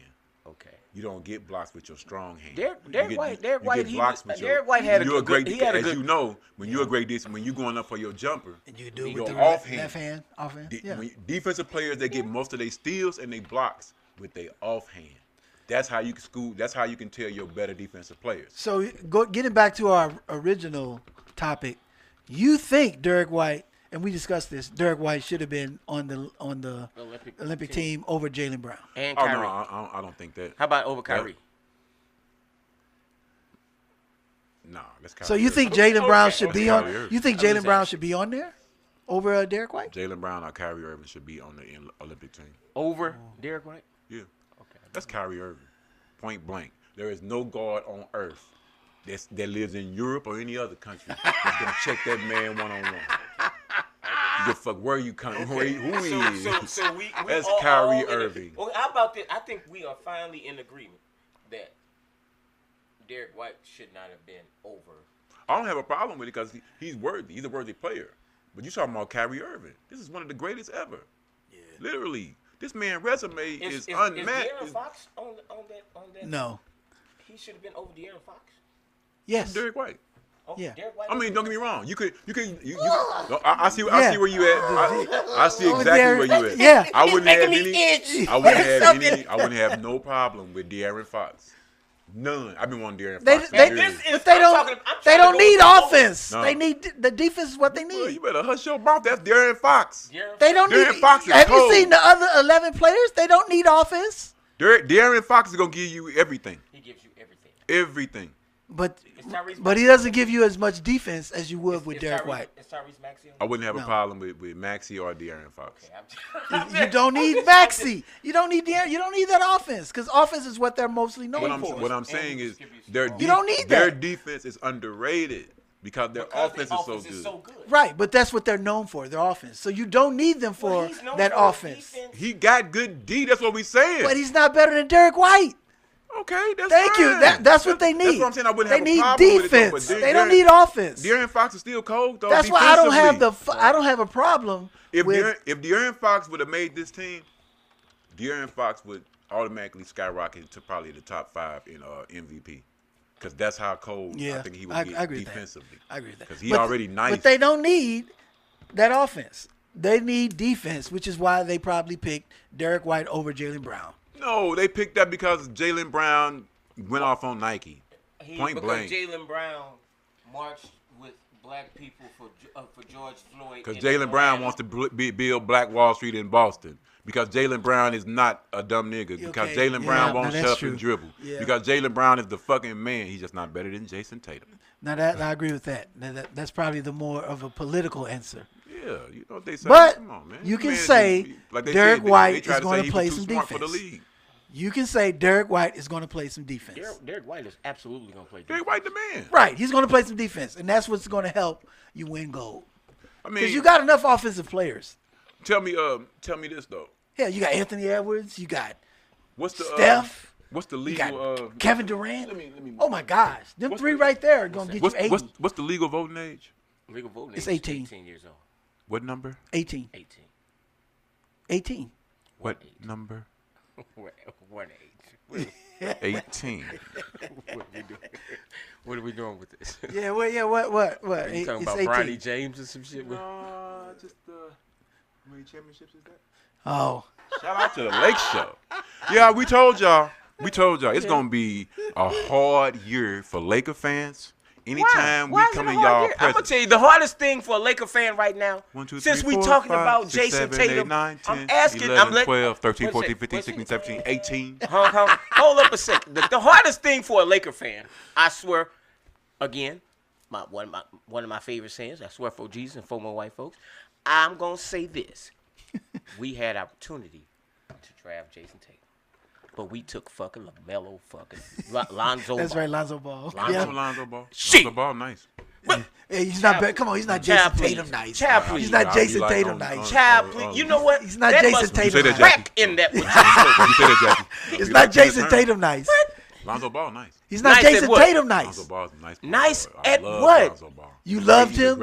Okay. You don't get blocks with your strong hand. Derek You get- White. you Derek get White. blocks with your- Derek White had you're a good. He had a as good. you know, when you're a great defense, when you're going up for your jumper, And you do it your with the offhand. left hand, offhand. Yeah. Defensive players, they get most of their steals and they blocks with their offhand. That's how you can school. That's how you can tell you're better defensive players. So getting back to our original topic, you think Derek White, and we discussed this, Derek White should have been on the Olympic team over Jaylen Brown. And Oh Kyrie. no, I don't think that. How about over Kyrie? Nah, that's Kyrie. So you think Irving. Jaylen Brown should be on? Kyrie Irving. You think I'm just Jaylen Brown saying. should be on there over Derek White? Jaylen Brown or Kyrie Irving should be on the Olympic team. Over Derek White? Yeah, Okay. that's Kyrie Irving. Point blank. There is no guard on earth that lives in Europe or any other country that's gonna check that man one on one. You give a fuck where you come, who he is. So we That's all Kyrie in the- Irving. Well, how about this? I think we are finally in agreement that Derek White should not have been over. I don't have a problem with it because he's worthy. He's a worthy player. But you talking about Kyrie Irving? This is one of the greatest ever. Yeah. Literally, this man's resume is unmatched. Is De'Aaron Fox on that? No. He should have been over De'Aaron Fox. Yes. Derek White. Oh, Yeah. Derek White I mean, over don't get me De'Aaron wrong. No, I see where you at. I see Over exactly there. where you at. Yeah. I wouldn't have making me any. itch. I wouldn't have no problem with De'Aaron Fox. None. I've been wanting De'Aaron They, Fox. for they, years. This is- but they I'm don't. talking- I'm They trying to don't go need with the offense. No. They need the defense is what they Well, need. you better hush your mouth. That's De'Aaron Fox. De'Aaron They don't De'Aaron need. Fox is Have you cold. seen the other 11 players? They don't need offense. De'Aaron Fox is gonna give you everything. He gives you everything. Everything. But Tyrese he doesn't give you as much defense as you would with Derek White. Is Tyrese Maxey? I wouldn't have a No. problem with Maxey or De'Aaron Fox. You don't need Maxey. You don't need You don't need that offense because offense is what they're mostly known for. What I'm saying is You don't need their that. defense is underrated because their Because offense the is so good. Right, but that's what they're known for, their offense. So you don't need them for He's known that for offense. defense. He got good D. That's what we saying. But he's not better than Derek White. Okay, that's Thank you. fine. That's what they need. That's what I'm saying. I wouldn't they have a need problem with it, though, defense. but They don't need offense. De'Aaron Fox is still cold though. That's why I don't have defensively. I don't have a problem If with. if De'Aaron Fox would have made this team, De'Aaron Fox would automatically skyrocket to probably the top 5 in MVP. Because that's how cold Yeah, I think he would I get agree with that. defensively. I agree with that. Because he But- already nice. But they don't need that offense. They need defense, which is why they probably picked Derek White over Jaylen Brown. No, they picked that because Jaylen Brown went off on Nike. Point blank. Because Jaylen Brown marched with black people for George Floyd. Because Jaylen Brown wants to build Black Wall Street in Boston. Because Jaylen Brown is not a dumb nigga. Because Jaylen Brown won't shut up and dribble. Yeah. Because Jaylen Brown is the fucking man. He's just not better than Jason Tatum. Now I agree with that. That's probably the more of a political answer. Yeah, you know what they say. But come on, man. you can say Derek White is going to play some defense. For the league. You can say Derek White is going to play some defense. Derek White is absolutely going to play defense. Derek White the man. Right, he's going to play some defense, and that's what's going to help you win gold. I mean, because you got enough offensive players. Tell me this though. Yeah, you got Anthony Edwards. You got Steph. What's the legal? You got Kevin Durant. Let me, oh my gosh, them three right there are gonna get you 80. What's the legal voting age? Legal voting age. It's 18. 18 years old. What number? 18. 18. What number? What age? 18. What are we doing with this? Yeah, what? Are you talking about 18. Bronny James or some shit? No, just how many championships is that? Oh. Shout out to the Lake Show. Yeah, we told y'all. It's going to be a hard year for Laker fans. Anytime we come in y'all presence. I'm going to tell you, the hardest thing for a Laker fan right now, 1, 2, 3, since 4, we talking 5, about 6, Jason 7, Tatum, 8, 9, 10, I'm asking, 11, 12, 13, 14, 15, 16, 17, 18. Hold up a second. The hardest thing for a Laker fan, I swear, again, one of my favorite sayings, I swear for Jesus and for my white folks, I'm going to say this. We had opportunity to draft Jason Tatum. But we took fucking LaMelo fucking Lonzo That's Ball. right, Lonzo Ball. Lonzo Ball. Shit. Lonzo Ball, nice. Hey, he's not bad. Come on, he's not Jason Tatum nice. He's not Jason Tatum nice. Child, please. You know what? He's not Jason Tatum nice. Crack in that. You say that, Jackie. It's not Jason Tatum nice. Lonzo Ball, nice. He's not Jason Tatum nice. Lonzo Ball's nice. Nice at what? You loved him?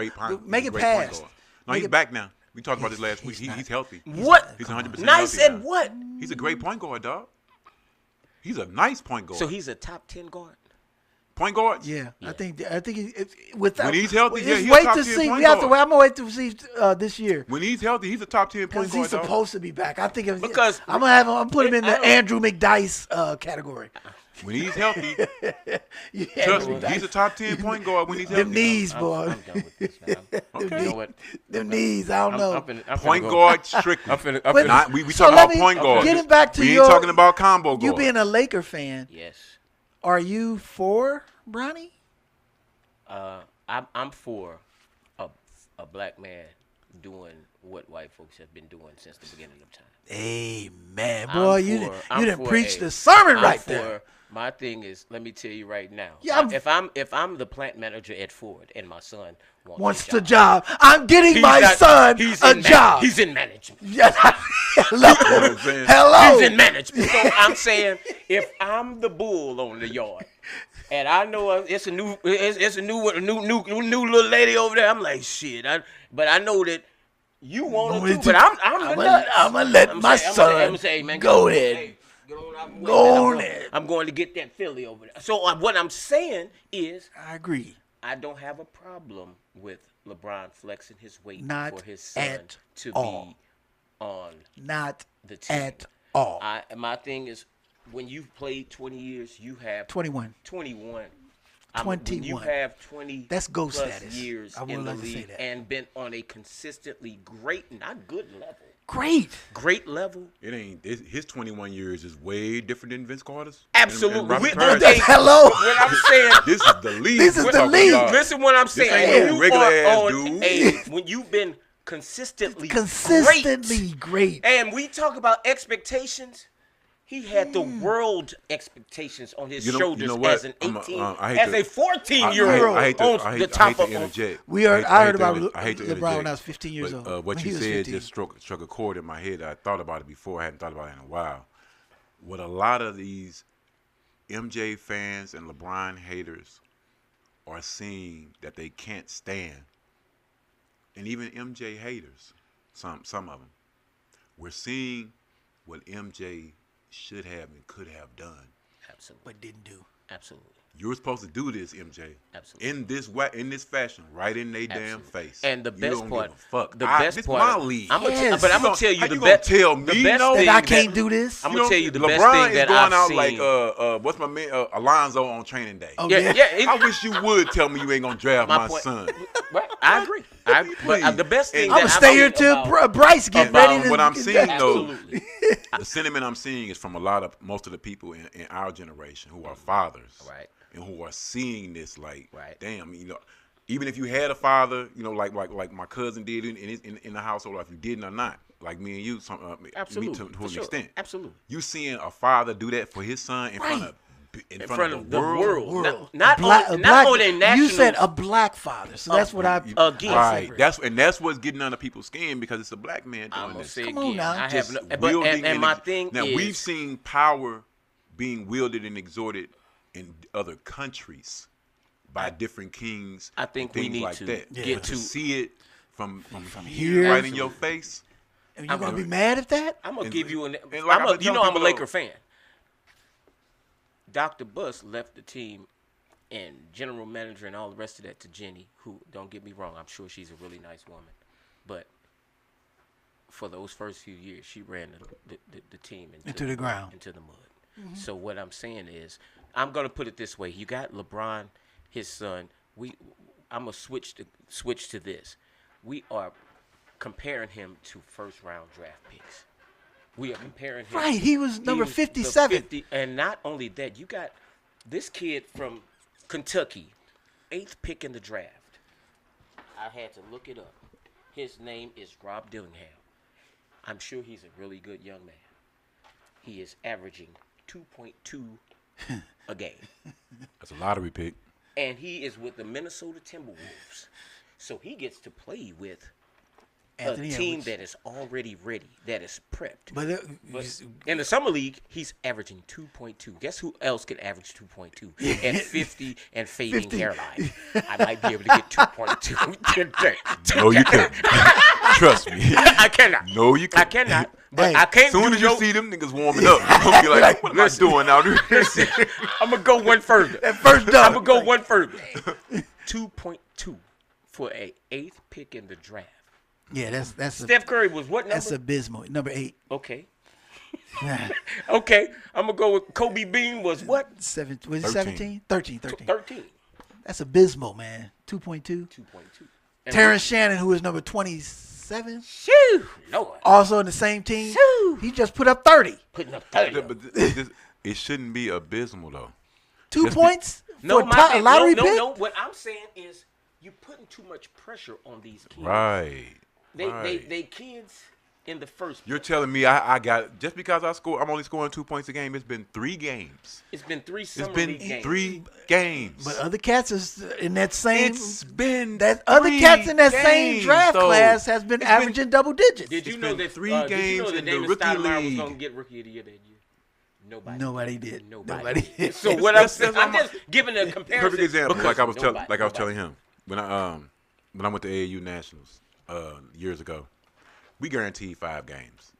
Make it pass. No, he's back now. We talked about this last week. He's healthy. What? He's 100% nice healthy at now. what? He's a great point guard, dog. He's a nice point guard. So he's a top 10 guard? Point guard? Yeah. I think without, when he's healthy, he's wait a top to 10 see. point We have to guard. wait. I'm gonna wait to see this year. When he's healthy, he's a top 10 point Because guard. he's supposed to be back. I think because I'm gonna put him in the Andrew McDice catery. When he's healthy, Yeah, trust me, he's a top 10 point guard when he's healthy. them knees, boy. I'm done with this, man. Okay. You know what? Them knees. I don't know. Point guard strictly. We So talking let about me point guard. get it back to we ain't your- talking about combo guard. You being a Laker fan, Yes. are you for Bronny? I'm for a black man doing what white folks have been doing since the beginning of time. Amen, boy. You didn't preach the I'm sermon right there. My thing is, let me tell you right now. Yeah, if I'm the plant manager at Ford and my son wants the job, I'm getting my son a job. He's in management. Hello. He's in management. So I'm saying, if I'm the bull on the yard, and I know it's a new little lady over there, I'm like, shit. But I know that you want to, but I'm gonna let my son go ahead. Go ahead. I'm going to get that Philly over there. So what I'm saying is, I agree. I don't have a problem with LeBron flexing his weight Not for his son to all. be on Not the team. at all. My thing is, when you've played 20 years, you have 21. 21. 21. When you have 20 That's GOAT plus status. years I would in the like to say league that. and been on a consistently great, not good level, Great level. It ain't. His 21 years is way different than Vince Carter's. Absolutely. And Robert Well, Parrish. Hello. What I'm saying. This is the league. This is we're the talking league. about. Listen, what I'm saying. ain't no You regular are ass on dude. when you've been consistently great. and we talk about expectations. He had the world expectations on his shoulders as an 18, as a 14-year-old on the top of. I heard about LeBron when I was 15 years old. What when you he was said 15. just struck a chord in my head. I thought about it before. I hadn't thought about it in a while. What a lot of these MJ fans and LeBron haters are seeing that they can't stand, and even MJ haters, some of them, we're seeing what MJ should have and could have done. Absolutely. But didn't do. Absolutely. You're supposed to do this, MJ. Absolutely. In this fashion, right in their damn face. And the You best don't part, give a fuck. the best this part, my league. I'm gonna Yes. but I'm gonna tell you the best. Tell me the best no? thing That I can't do this. I'm gonna tell you the LeBron best thing is that going I've out seen. like what's my man Alonzo on training day. Oh, yeah. I wish you would tell me you ain't gonna draft my point- son. Right, I agree. But the best thing And I'm that gonna stay here I've till seen about- Bryce get about ready to. what I'm seeing though, Absolutely. the sentiment I'm seeing is from most of the people in our generation who are fathers, Right. and who are seeing this like, Right. damn, even if you had a father, like my cousin did in the household, or if you didn't or not, like me and you, Absolutely. me to an sure. extent, Absolutely. you seeing a father do that for his son in front of the world. World. Not Black- only, a not black- only national. You said a black father, so that's what I. Again. Right. That's what's getting under people's skin because it's a black man I'm doing gonna this. say Come on again. now. I have Just no, but wielding and my thing now is we've seen power being wielded and exhorted in other countries by different kings. I think and we things need like to that. get But to- see it from here. right in your face. Are you gonna be mad at that? I'm gonna And- give you and like I've been you telling know I'm a people, Laker fan. Dr. Buss left the team and general manager and all the rest of that to Jenny, who, don't get me wrong, I'm sure she's a really nice woman. But for those first few years, she ran the team Into the ground. into the mud. So what I'm saying is, I'm gonna put it this way: you got LeBron, his son. I'm gonna switch to this. We are comparing him to first round draft picks. We are comparing him. Right, he was number the 57. 50, and not only that, you got this kid from Kentucky, 8th pick in the draft. I had to look it up. His name is Rob Dillingham. I'm sure he's a really good young man. He is averaging 2.2 a game. That's a lottery pick. And he is with the Minnesota Timberwolves. So he gets to play with Anthony a team Edwards. that is already ready, that is prepped. But But in the summer league, he's averaging 2.2. Guess who else could average 2.2 at 50 and fading 50. hairline? I might be able to get 2.2 today. No, you couldn't. Trust me. I cannot. No, you I couldn't. cannot. But Hey, I can't As soon do as you no. see them niggas warming up, you're gonna be like, what am I doing out here? I'm gonna go one further. that first I'm dunk. gonna go one further. 2.2 for a 8th pick in the draft. Yeah, that's Steph Curry was what number? that's abysmal. Number 8. Okay. Okay. I'm gonna go with Kobe Bean was what? 7 was it 13. 17? 13. 13. That's abysmal, man. 2.2. 2.2. And Terrence Shannon, who is number 27, Shoo! Lord. also in the same team. Shoo! He just put up 30. Putting up 30. But it shouldn't be abysmal though. 2 Just be- points No, for my a lottery pick. no. What I'm saying is you're putting too much pressure on these kids. Right. They kids in the first You're place. telling me I got just because I'm only scoring 2 points a game. It's been 3 games. It's been 3 It's summer been league games. 3 games. But other cats is in that same. It's been that other 3 cats in that same games, draft though. class has been It's been- averaging double digits. Did you It's know been that 3 did you know games that in the Damon rookie Stoudemire was league. gonna get rookie of the year that year? Nobody did. Nobody. did. So what I'm That's- saying, that's I'm my- just giving a comparison. Perfect example. because Like I was nobody. telling him when I went to AAU Nationals years ago, we guaranteed 5 games.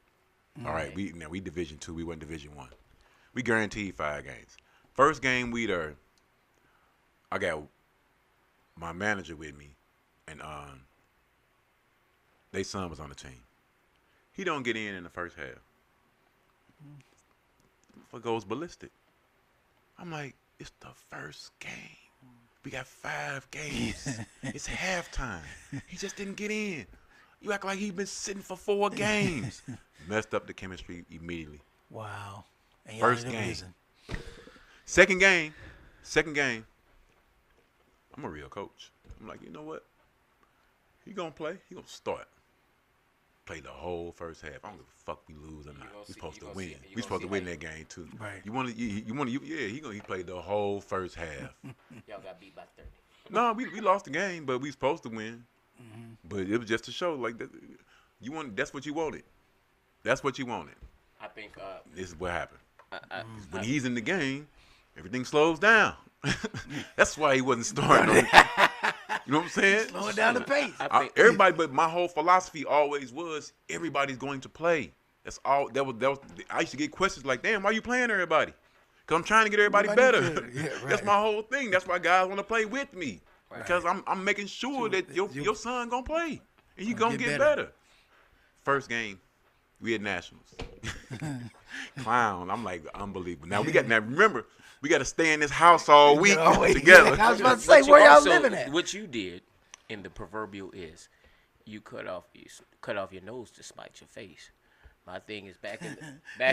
All right, we Division II, we went Division 1. We guaranteed 5 games. First game I got my manager with me, and they son was on the team. He don't get in the first half. What goes ballistic? I'm like, it's the first game. We got 5 games. It's halftime. He just didn't get in. You act like he's been sitting for 4 games. Messed up the chemistry immediately. Wow. And First y'all ended up game. losing. Second game. I'm a real coach. I'm like, you know what? He gonna play. He gonna start. Play the whole first half. I don't give a fuck we lose or not. gonna We see- supposed you to gonna win. see- you We gonna supposed see to win how that game too. Right. He played the whole first half. Y'all got beat by 30. No, we lost the game, but we supposed to win. But it was just to show like that. That's what you wanted. That's what you wanted. I think This is what happened. When I- he's in the game, everything slows down. That's why he wasn't starting. You know what I'm saying? Slowing down the pace. I think Everybody, but my whole philosophy always was everybody's going to play. That's all. That was. I used to get questions like, "Damn, why you playing everybody?" Because I'm trying to get everybody Everybody better. better. Yeah, right. That's my whole thing. That's why guys want to play with me. Right. Because I'm making sure that your son going to play. And you going to get better. First game, we at Nationals. Clown. I'm like, unbelievable. Now, remember, we got to stay in this house all week together. I was about to say, where y'all living at? What you did in the proverbial is you cut off your nose to spite your face. My thing is back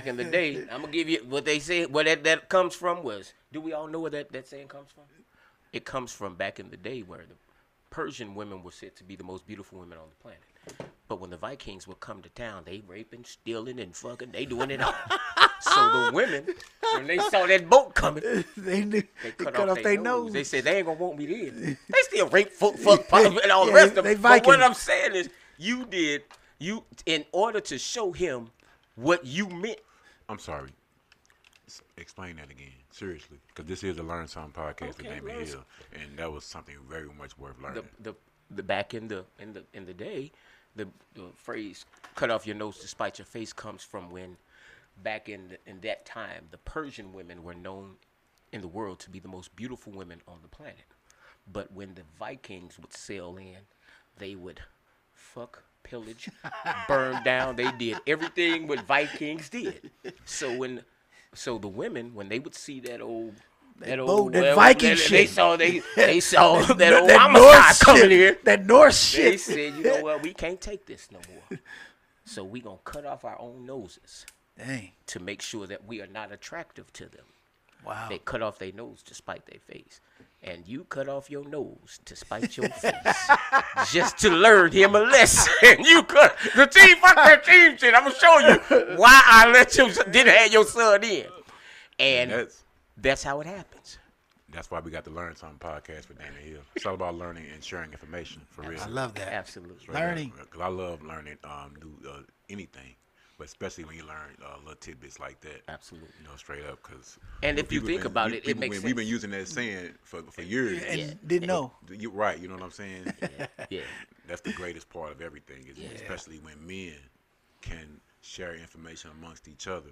in the day, I'm gonna give you what they say. Where that comes from was, do we all know where that saying comes from? It comes from back in the day where the Persian women were said to be the most beautiful women on the planet. But when the Vikings would come to town, they raping, stealing, and fucking, they doing it all. So the women, when they saw that boat coming, they cut off their nose. They said, they ain't gonna want me then. They still rape, fuck, and all the rest of them. But what I'm saying is, you in order to show him what you meant. I'm sorry. Explain that again, seriously, because this is a Learn Something podcast with Damon Hill, and that was something very much worth learning. The back in the day, the phrase "cut off your nose to spite your face" comes from when, back in that time, the Persian women were known in the world to be the most beautiful women on the planet. But when the Vikings would sail in, they would fuck, pillage, burn down. They did everything what Vikings did. So the women, when they would see that Viking shit, they saw that old homicide coming here. That Norse shit. They said, you know what, we can't take this no more. So we gonna cut off our own noses. Dang. To make sure that we are not attractive to them. Wow. They cut off their nose to spite their face. And you cut off your nose to spite your face. Just to learn him a lesson. You cut the team, fuck that team shit. I'm going to show you why I didn't have your son in. And that's how it happens. That's why we got the Learn Something podcast with Damon Hill. It's all about learning and sharing information, for real. I love that. Absolutely. Learning. Because I love learning anything. But especially when you learn little tidbits like that. Absolutely. Straight up. And if you think about it, it makes sense. We've been using that saying for years. And didn't know. You're right. You know what I'm saying? Yeah. That's the greatest part of everything, especially when men can share information amongst each other.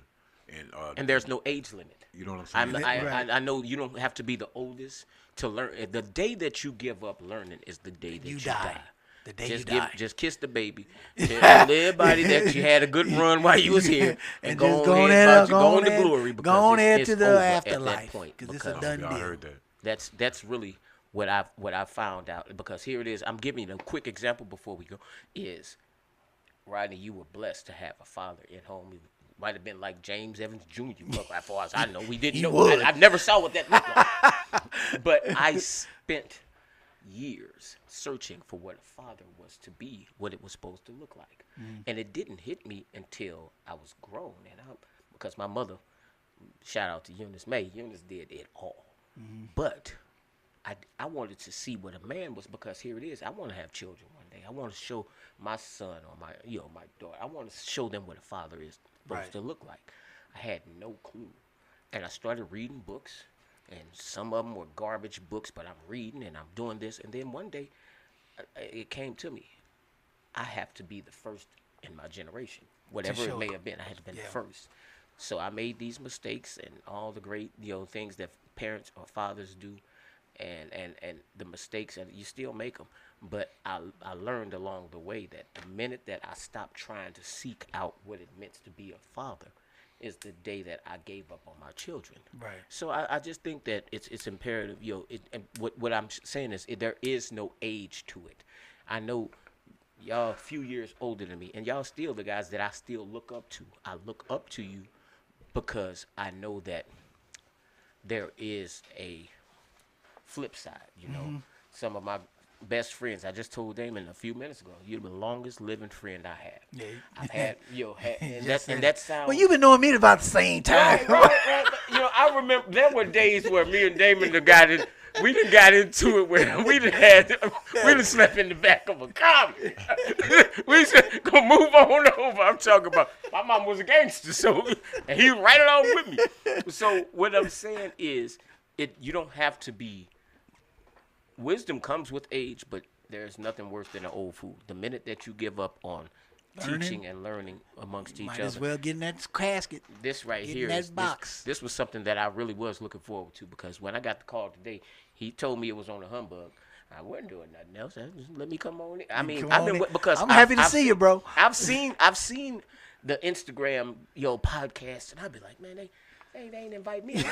And there's no age limit. You know what I'm saying? I know you don't have to be the oldest to learn. The day that you give up learning is the day that you die. The day you die. Just kiss the baby. Tell everybody that you had a good run while you was here, and go on to glory. Go on ahead to the afterlife. At that point, because it's a done deal. I heard that. That's really what I found out. Because here it is. I'm giving you a quick example before we go. Is Rodney, you were blessed to have a father at home. He might have been like James Evans Jr. As far as I know, we didn't know. I never saw what that looked like. But I spent years searching for what a father was to be, what it was supposed to look like. And it didn't hit me until I was grown. And because my mother, shout out to Eunice May, Eunice did it all. But I wanted to see what a man was, because here it is. I want to have children one day. I want to show my son or my daughter. I want to show them what a father is supposed to look like. I had no clue. And I started reading books. And some of them were garbage books, but I'm reading and I'm doing this. And then one day, it came to me. I have to be the first in my generation. Whatever it may have been, I had to be the first. So I made these mistakes and all the great things that parents or fathers do. And the mistakes, and you still make them. But I learned along the way that the minute that I stopped trying to seek out what it meant to be a father is the day that I gave up on my children. Right. So I just think that it's imperative. And what I'm saying is there is no age to it. I know y'all a few years older than me, and y'all still the guys that I still look up to. I look up to you because I know that there is a flip side. Some of my best friends, I just told Damon a few minutes ago, you're the longest living friend I have. Yeah. I've had, and that sounds. Well, you've been knowing me about the same time. Right. I remember there were days where me and Damon we done got into it where we done slept in the back of a car. We said, go move on over. I'm talking about, my mom was a gangster, and he was right along with me. So what I'm saying is, you don't have to be. Wisdom comes with age, but there's nothing worse than an old fool. The minute that you give up on teaching and learning amongst each Might other. as well get in that casket. This right Get here in that is box. This was something that I really was looking forward to, because when I got the call today, he told me it was on a humbug. I wasn't doing nothing else. Just let me come on in. I mean, Come I've on been in. because I'm happy to I've see seen- you, bro. I've seen the Instagram podcast, and I'd be like, man, they ain't invite me.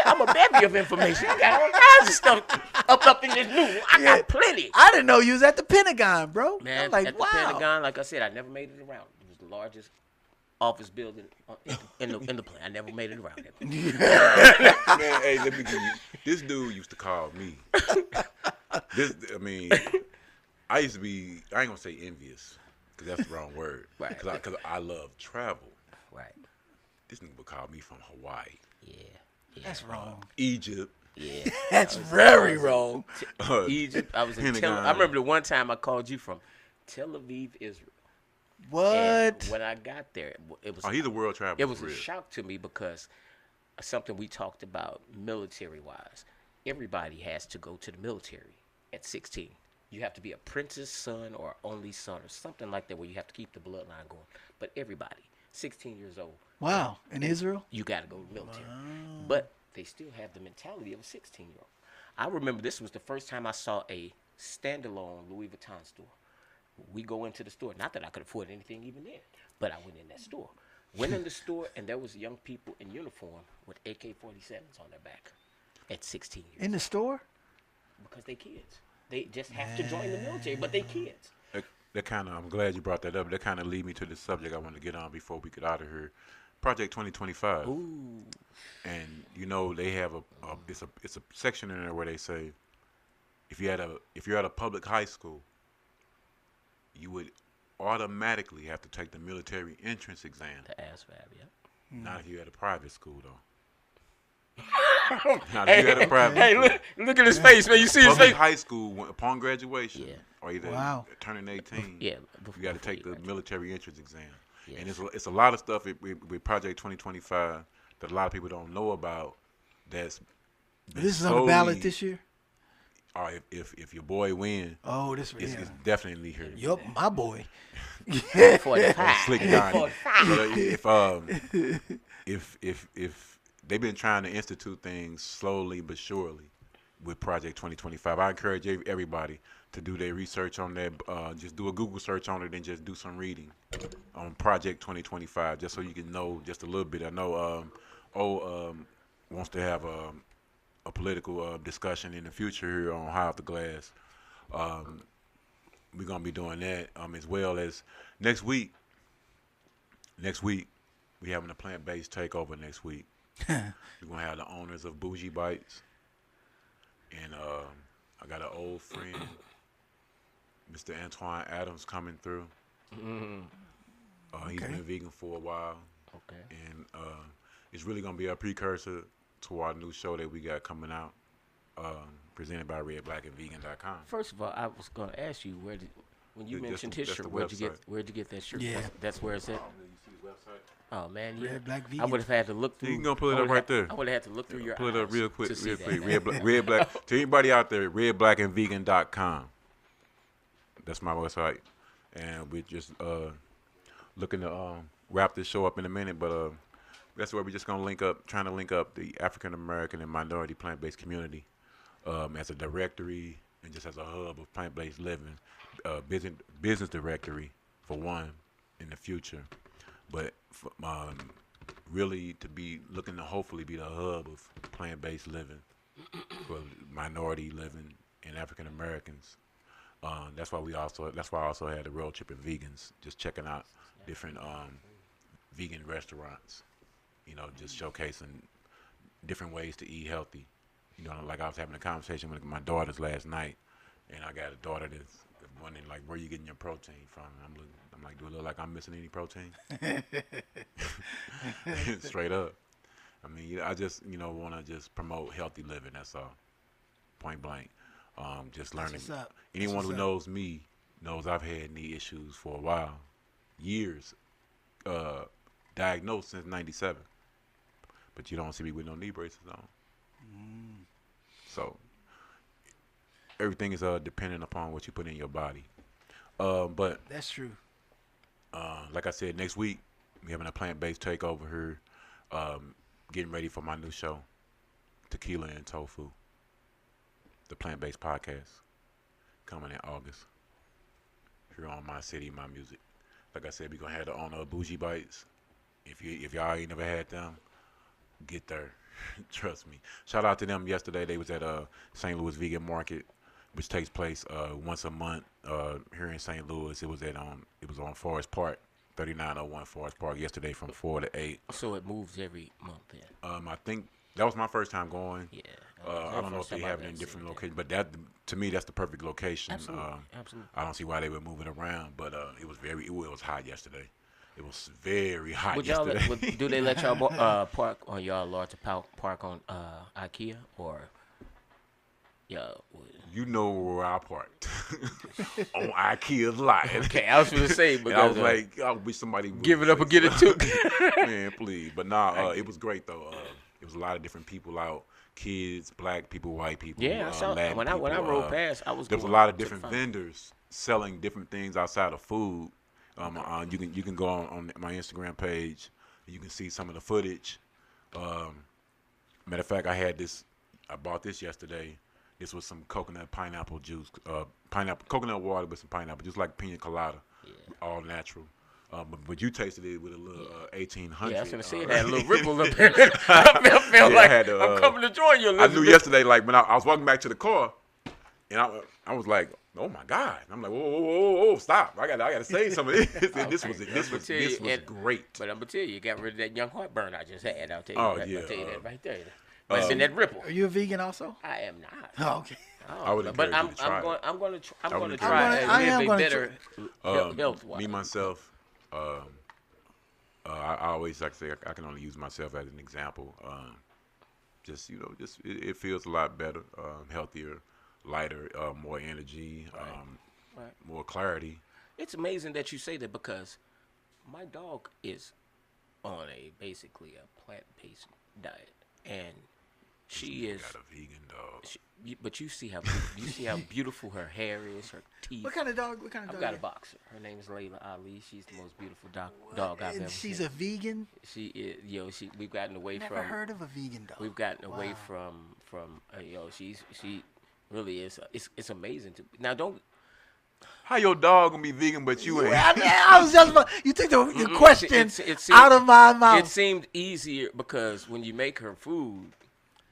I'm a bevy of information. I got all kinds of stuff up in this news. I got plenty. I didn't know you was at the Pentagon, bro. Man, I'm like, at wow. the Pentagon, like I said, I never made it around. It was the largest office building in the plane. I never made it around it. Man, hey, let me give you. This dude used to call me. I used to be. I ain't gonna say envious, because that's the wrong word. Right. Because I love travel. Right. This nigga would call me from Hawaii, Yeah. That's wrong. Egypt. Yeah. That's very wrong. Egypt. I was in Pentagon. I remember the one time I called you from Tel Aviv, Israel. What? And when I got there, it was Oh, he's a world traveler. it was for a real. shock to me, because something we talked about military-wise. Everybody has to go to the military at 16. You have to be a prince's son or only son or something like that, where you have to keep the bloodline going. But everybody, 16 years old, Wow. In Israel? you got to go to the military. But they still have the mentality of a 16-year-old. I remember this was the first time I saw a standalone Louis Vuitton store. We go into the store. Not that I could afford anything even then, but I went in that store. Went in the store, and there was young people in uniform with AK-47s on their back at 16 years In the store? because they kids. They just have to join the military, but they kids. That kind of. I'm glad you brought that up. That kind of lead me to the subject I want to get on before we get out of here. Project 2025. Ooh. And they have it's a section in there where they say if you're at a public high school, you would automatically have to take the military entrance exam. The ASVAB, yeah. Not if you're at a private school though. Not if you're at a private Hey, school. look at his face, man. You see his Public face? high school upon graduation, Yeah. or either Wow. turning 18, Yeah. you got to take the graduate. military entrance exam. And Yes. it's a lot of stuff with Project 2025 that a lot of people don't know about. That's been This is on the ballot solely- this year? Or if your boy win, Oh, this it's yeah. definitely here. Yup, my boy. 45. Slick Donnie. 45. But if they've been trying to institute things slowly but surely with Project 2025, I encourage everybody to do their research on that. Just do a Google search on it and just do some reading on Project 2025, just so you can know just a little bit. I know wants to have a political discussion in the future here on High Off the Glass. We're gonna be doing that as well as next week. Next week, we having a plant-based takeover next week. We're gonna have the owners of Bougie Bites, and I got an old friend, Mr. Antoine Adams, coming through. He's been vegan for a while, Okay. and it's really gonna be a precursor to our new show that we got coming out, presented by redblackandvegan.com. First of all, I was going to ask you when you Yeah, mentioned that's his the shirt, website. where'd you get that shirt? Yeah. That's where it's at. You see the website? Oh man, yeah. Red, black, I vegan. would have had to look through. You can go pull it I up would've right had- there. I would have had to look through your Pull it up eyes real quick, to see real that. quick. Red Black. To anybody out there, redblackandvegan.com. That's my website, and we're just looking to wrap this show up in a minute. But that's where we're just gonna trying to link up the African American and minority plant-based community as a directory and just as a hub of plant-based living, business directory for one in the future, but really to be looking to hopefully be the hub of plant-based living for minority living and African Americans. That's why I also had the road trip of vegans, just checking out different vegan restaurants, just showcasing different ways to eat healthy. Like I was having a conversation with my daughters last night, and I got a daughter that's wondering like, where you getting your protein from? And I'm like, do it look like I'm missing any protein? Straight up. I mean, I just want to just promote healthy living. That's all. Point blank. Just learning. what's up. Anyone That's who what's knows me knows I've had knee issues for a while, years. Diagnosed since '97, but you don't see me with no knee braces on. So everything is dependent upon what you put in your body. But That's true. Like I said, next week we having a plant-based takeover here. Getting ready for my new show, Tequila and Tofu, the plant-based podcast, coming in August. Here on My City, My Music. Like I said, we gonna have the owner of Bougie Bites. If y'all ain't never had them, get there. Trust me. Shout out to them yesterday. They was at St. Louis Vegan Market, which takes place once a month here in St. Louis. It was on Forest Park, 3901 Forest Park yesterday from 4 to 8. So it moves every month then. I think that was my first time going. Yeah. I don't know if they have it in different locations, but that to me that's the perfect location. Absolutely. Absolutely. I don't see why they were moving around, but it was hot yesterday. It was very hot yesterday. Do they let y'all park on y'all large park on IKEA or? Yeah. You know where I parked on IKEA's lot. Okay, I was going to say, but I was like, I wish somebody would give it up and get it took. Man, please. But nah, it was great though. It was a lot of different people out. Kids, black people, white people. Yeah, I saw Latin when people. I rode past. There was a lot of different vendors selling different things outside of food. You can go on my Instagram page. You can see some of the footage. Matter of fact, I bought this yesterday. This was some coconut pineapple juice, coconut water with some pineapple, just like pina colada, all natural. But you tasted it with a little 1800. Yeah, I was gonna say it had a little ripple up there. I felt like I'm coming to join you. I knew yesterday, like when I was walking back to the car, and I was like, oh my God! I'm like, whoa, stop! I gotta say some of this. This was great. But I'm gonna tell you got rid of that young heartburn I just had. I'll tell you. Oh, I'll yeah, tell you that right there. But it's in that ripple. Are you a vegan also? I am not. Oh, okay. I would encourage you to try it. I'm going to try try it. it. I am Be gonna better health-wise. Me myself, I always like to say I can only use myself as an example. It feels a lot better, healthier, lighter, more energy, more clarity. It's amazing that you say that because my dog is on basically a plant-based diet, and she is. Got a vegan dog. But you see how beautiful her hair is, her teeth. What kind of dog? I've got a boxer. Her name is Layla Ali. She's the most beautiful dog I've ever seen. She's a vegan. She is. We've gotten away from. Never heard of a vegan dog. We've gotten away from. She really is. It's amazing to now. Don't. How your dog gonna be vegan but you ain't? I was just about, you took the question out of my mouth. It seemed easier because when you make her food,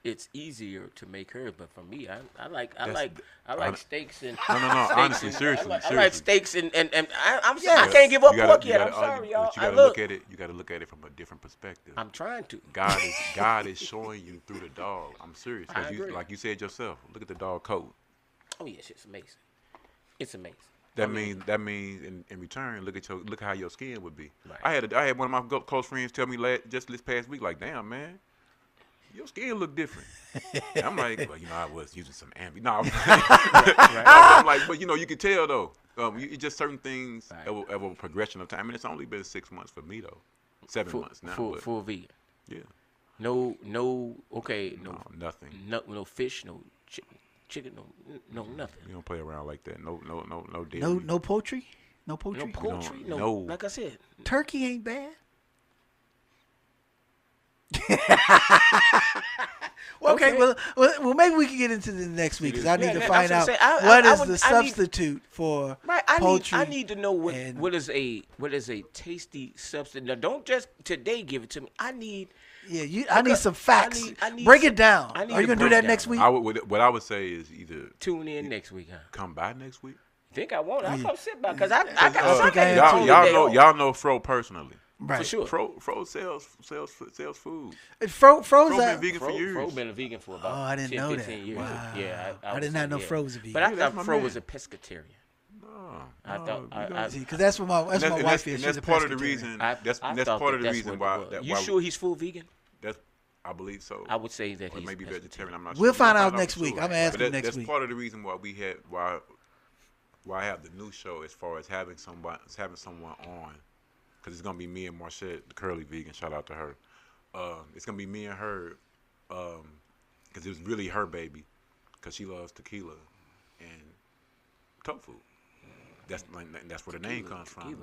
it's easier to make her. But for me, I like steaks and no. Honestly, seriously. I like steaks and I can't give up pork yet. I'm sorry, y'all. But you gotta look at it. You gotta look at it from a different perspective. I'm trying to. God is showing you through the dog. I'm serious. I agree. Like you said yourself. Look at the dog coat. Oh yes, it's amazing. It's amazing. That means in return, look how your skin would be. Right. I had one of my close friends tell me just this past week, like, damn man, your skin look different. I'm like, well, I was using some Ambi. No, I'm like, but you can tell though. It's just certain things of a progression of time. I mean, it's only been 6 months for me though. 7 months now. Full vegan. Yeah. No. Okay. No. Nothing. No fish. No chicken. No nothing. You don't play around like that. No dairy. No poultry. No poultry. No poultry. No. Like I said, turkey ain't bad. Okay, well, maybe we can get into the next week because I need to find out what is the substitute for poultry. I need to know what is a tasty substitute. Now, don't just today give it to me. I need. Yeah, I need some facts. I need break it down. Are you gonna do that next week? What I would say is either tune in next week. Huh? Come by next week. Think I won't? I'll come sit by because I got something. Y'all know Fro personally. Right. For sure. Fro sells food. Fro's been vegan for years. Fro been a vegan for about I didn't 10, know 15 that. years. Wow. Yeah, I did not know Fro was a vegan. But I thought Fro was a pescatarian. I thought because that's what my wife is. That's part of the reason. That's part of the reason why. You sure he's full vegan? I believe so. I would say that he's maybe vegetarian. I'm not sure. We'll find out next week. I'm asking next week. That's part of the reason why I have the new show as far as having someone on, because it's gonna be me and Marchette, the curly vegan. Shout out to her. It's gonna be me and her, because it was really her baby, because she loves tequila and tofu. That's where the name comes from.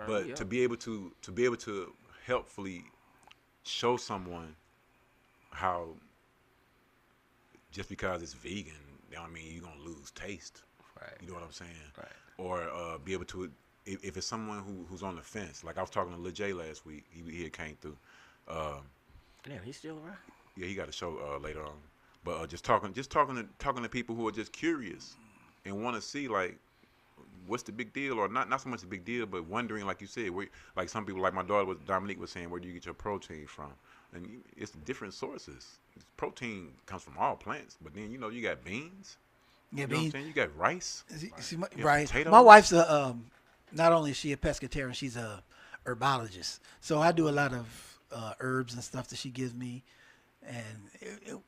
But to be able to helpfully show someone how just because it's vegan, I mean you're gonna lose taste. Right. You know what I'm saying? Right. Or be able to, if it's someone who's on the fence, like I was talking to Lil J last week, he had came through. Damn, he's still around. Yeah, he got a show later on. But just talking to people who are just curious and want to see like what's the big deal, or not so much a big deal, but wondering, like you said, where, like some people, like my daughter Dominique was saying, where do you get your protein from? And it's different sources. Protein comes from all plants, but then you got beans. Yeah, you know what I'm saying? You got rice. Right. Potatoes. My wife's not only is she a pescatarian, she's a herbologist. So I do a lot of herbs and stuff that she gives me. And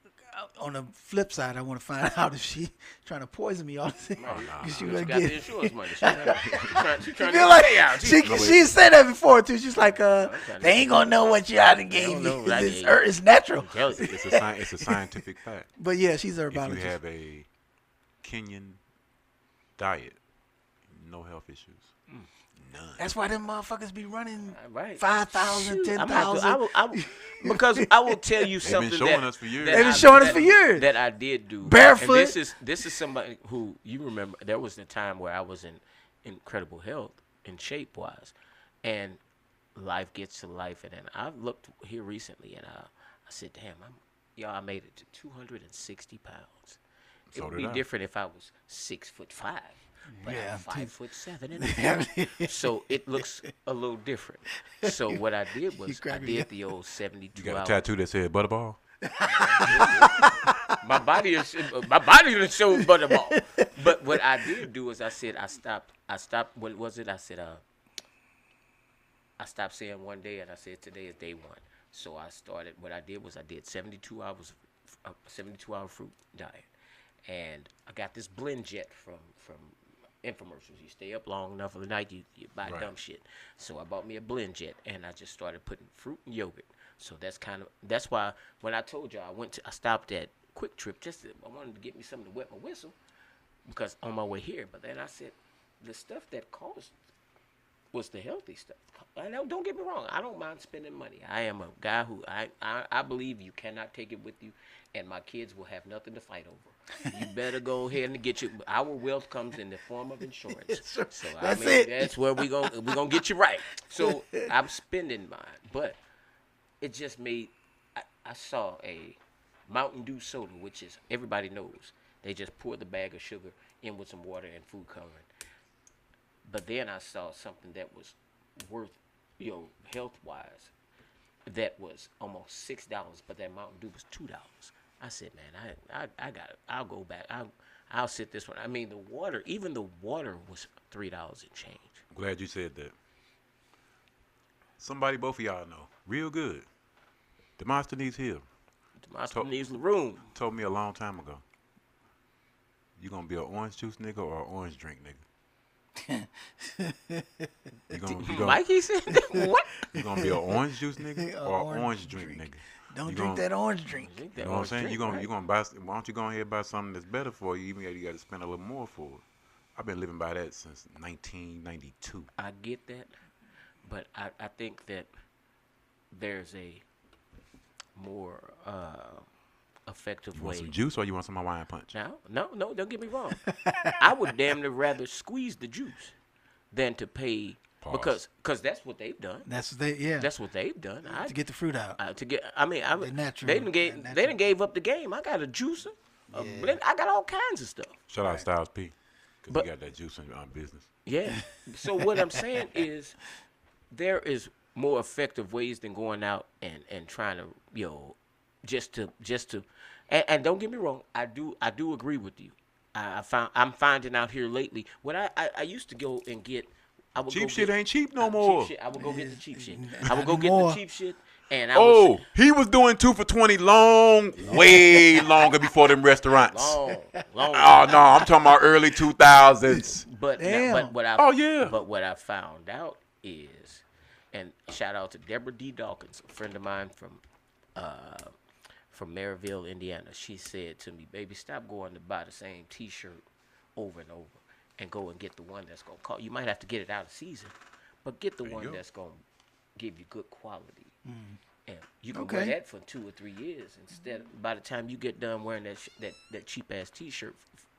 on the flip side, I want to find out if she trying to poison me all the time. She got the insurance money. She's trying to pay out. She said that before too. She's like, they ain't gonna know what you out and gave me. It's natural. It's a scientific fact. But yeah, she's a herbologist. If you have a Kenyan diet, no health issues. None. That's why them motherfuckers be running right. 5,000, 10,000. Because I will tell you something. They've been showing us for years. They've been showing us for years. That I did do. Barefoot. And this is somebody who, you remember, there was a time where I was in incredible health, in shape wise, and life gets to life. And then I looked here recently, and I said, damn, I made it to 260 pounds. It would be different if I was 6'5". But I'm 5'7", so it looks a little different. So what I did was I did the old 72 You got hour. a tattoo that said Butterball? my body didn't show Butterball. But what I did do is I said I stopped. What was it? I said I stopped saying one day, and I said today is day one. So I started. What I did was I did 72 hours, 72-hour fruit diet, and I got this blend jet from infomercials. You stay up long enough of the night, you buy dumb shit. So I bought me a blend jet, and I just started putting fruit and yogurt. So that's why when I told you I stopped at Quick Trip I wanted to get me something to wet my whistle because on my way here. But then I said the stuff that cost was the healthy stuff. And don't get me wrong, I don't mind spending money. I am a guy who I believe you cannot take it with you, and my kids will have nothing to fight over. You better go ahead and get our wealth comes in the form of insurance. So that's where we gonna get you right. So I'm spending mine, but it just made. I saw a Mountain Dew soda, which is everybody knows. They just pour the bag of sugar in with some water and food coloring. But then I saw something that was worth, health-wise, that was almost $6, but that Mountain Dew was $2. I said, man, I got it. I'll go back. I'll sit this one. I mean, even the water was $3 and change. Glad you said that. Somebody both of y'all know, real good. Demosthenes Hill. Demosthenes room. Told me a long time ago, you gonna be an orange juice nigga or an orange drink nigga? Mikey said that? What? You gonna be an orange juice nigga or an orange drink nigga? Don't drink that orange drink. You know what I'm saying? You gonna buy. Why don't you go ahead and buy something that's better for you? Even though you got to spend a little more for it. I've been living by that since 1992. I get that, but I think that there's a more effective You way. want some juice or you want some Hawaiian punch? No, don't get me wrong. I would damn near rather squeeze the juice than to pay. Pause. Because that's what they've done. That's what they've done. To get the fruit out. They didn't gave up the game. I got a juicer, a blend. I got all kinds of stuff. Shout out Styles P, because he got that juice in business. Yeah. So what I'm saying is, there is more effective ways than going out and trying to just to, and don't get me wrong. I do agree with you. I'm finding out here lately when I used to go and get. Cheap shit ain't cheap no more. I would go get the cheap shit. I would go get the cheap shit. And he was doing 2 for $20 way longer before them restaurants. Long. Oh no, I'm talking about early 2000s. But what I found out is, and shout out to Deborah D. Dawkins, a friend of mine from Maryville, Indiana. She said to me, "Baby, stop going to buy the same T-shirt over and over, and go and get the one that's gonna cost. You might have to get it out of season, but get the There you one go. that's gonna give you good quality. And you can Okay. wear that for 2 or 3 years instead. By the time you get done wearing that cheap ass T-shirt,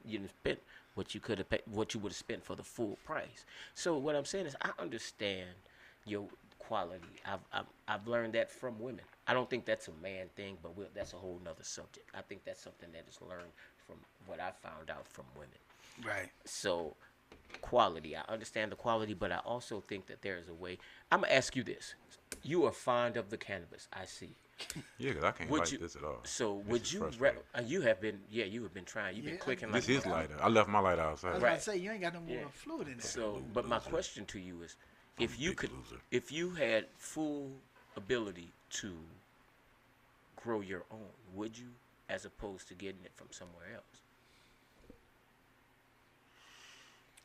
you done spent what you could have what you would have spent for the full price. So what I'm saying is, I understand your quality. I've learned that from women. I don't think that's a man thing, but that's a whole nother subject. I think that's something that is learned from what I found out from women. Right. So quality, I understand the quality, but I also think that there is a way. I'm gonna ask you this: you are fond of the cannabis, I see. Yeah, because I can't Would light you? this at all. So This would is you? frustrating. You have been. Yeah, you have been trying. You've been Yeah, clicking. This like is lighter. I left my light outside. I was Right. about to say you ain't got no more Yeah. fluid in there. So, but my question to you is, if you big could, loser. if you had full ability to grow your own, would you, as opposed to getting it from somewhere else?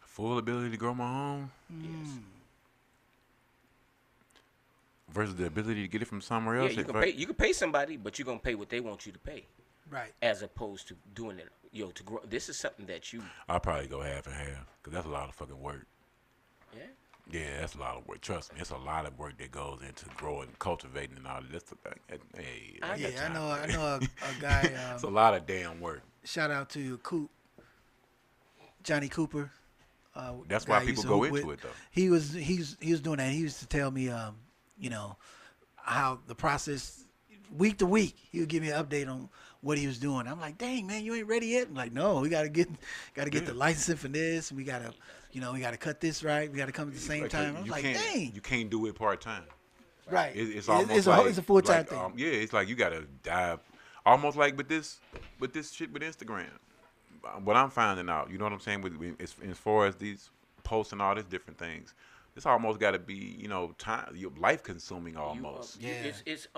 Full ability to grow my own Yes. versus the ability to get it from somewhere Yeah, else. you can pay. You can pay somebody, but you're gonna pay what they want you to pay, Right. as opposed to doing it. To grow. This is something that you. I'll probably go half and half because that's a lot of fucking work. Yeah. Yeah, that's a lot of work. Trust me, it's a lot of work that goes into growing, cultivating, and all that. Hey, I got Yeah, time. I know a guy. it's a lot of damn work. Shout out to Coop, Johnny Cooper. That's guy why I people used to go hoop into with. it though. He was doing that. He used to tell me, you know, how the process week to week. He would give me an update on what he was doing. I'm like, dang man, you ain't ready yet. I'm like, no, we gotta get the licensing for this. And we gotta, we gotta cut this right. We gotta come at the same time. I was like, dang, You can't do it part time. right. It's almost it's a full time like, thing. yeah, it's like you gotta dive, almost like with this shit with Instagram. What I'm finding out, you know what I'm saying, with as far as these posts and all these different things, it's almost got to be time, life consuming almost. Yeah. It's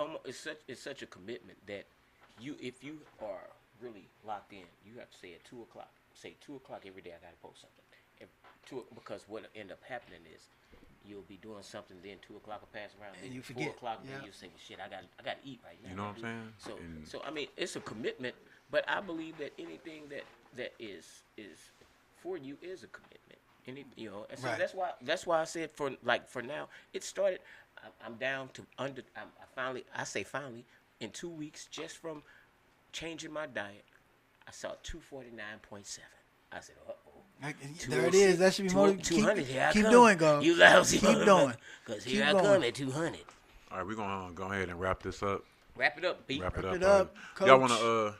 such a commitment that if you are really locked in, you have to say at 2:00. Say 2:00 every day. I gotta post something. Because what end up happening is you'll be doing something, then 2:00 will pass around, And then you 4:00, forget. then Yeah. you say, "Shit, I got to eat right now." You know what I'm saying? So I mean, it's a commitment, but I believe that anything that is for you is a commitment. And so Right. that's why I said for now it started. I'm down to under. I finally in 2 weeks just from changing my diet. I saw 249.7. I said, There it is. That should be more. 200. Here I Keep come. doing, go. You lousy. Keep doing. Because Keep here I going. come at 200. All right, we're gonna go ahead and wrap this up. Wrap it up, B. Wrap it it up, up. Y'all Coach. wanna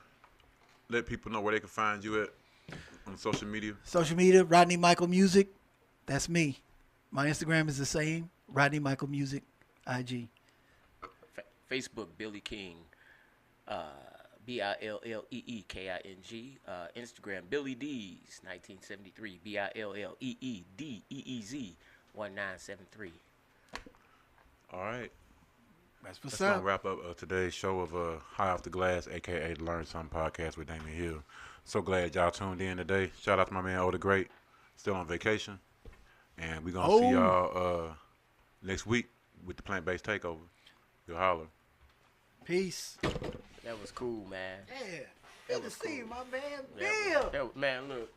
let people know where they can find you at on social media? Social media, Rodney Michael Music. That's me. My Instagram is the same. Rodney Michael Music, IG. Facebook, Billy King. BILLEEKING. Instagram, Billy D's 1973. BILLEEDEEZ 1973. All right. That's That's what's gonna up. wrap up today's show of High Off the Glass, aka the Learn Something podcast with Damon Hill. So glad y'all tuned in today. Shout out to my man O the Great, still on vacation, and we gonna see y'all next week with the plant-based takeover. You'll holler. Peace. That was cool, man. Yeah. Good to see you, my man. Man, look.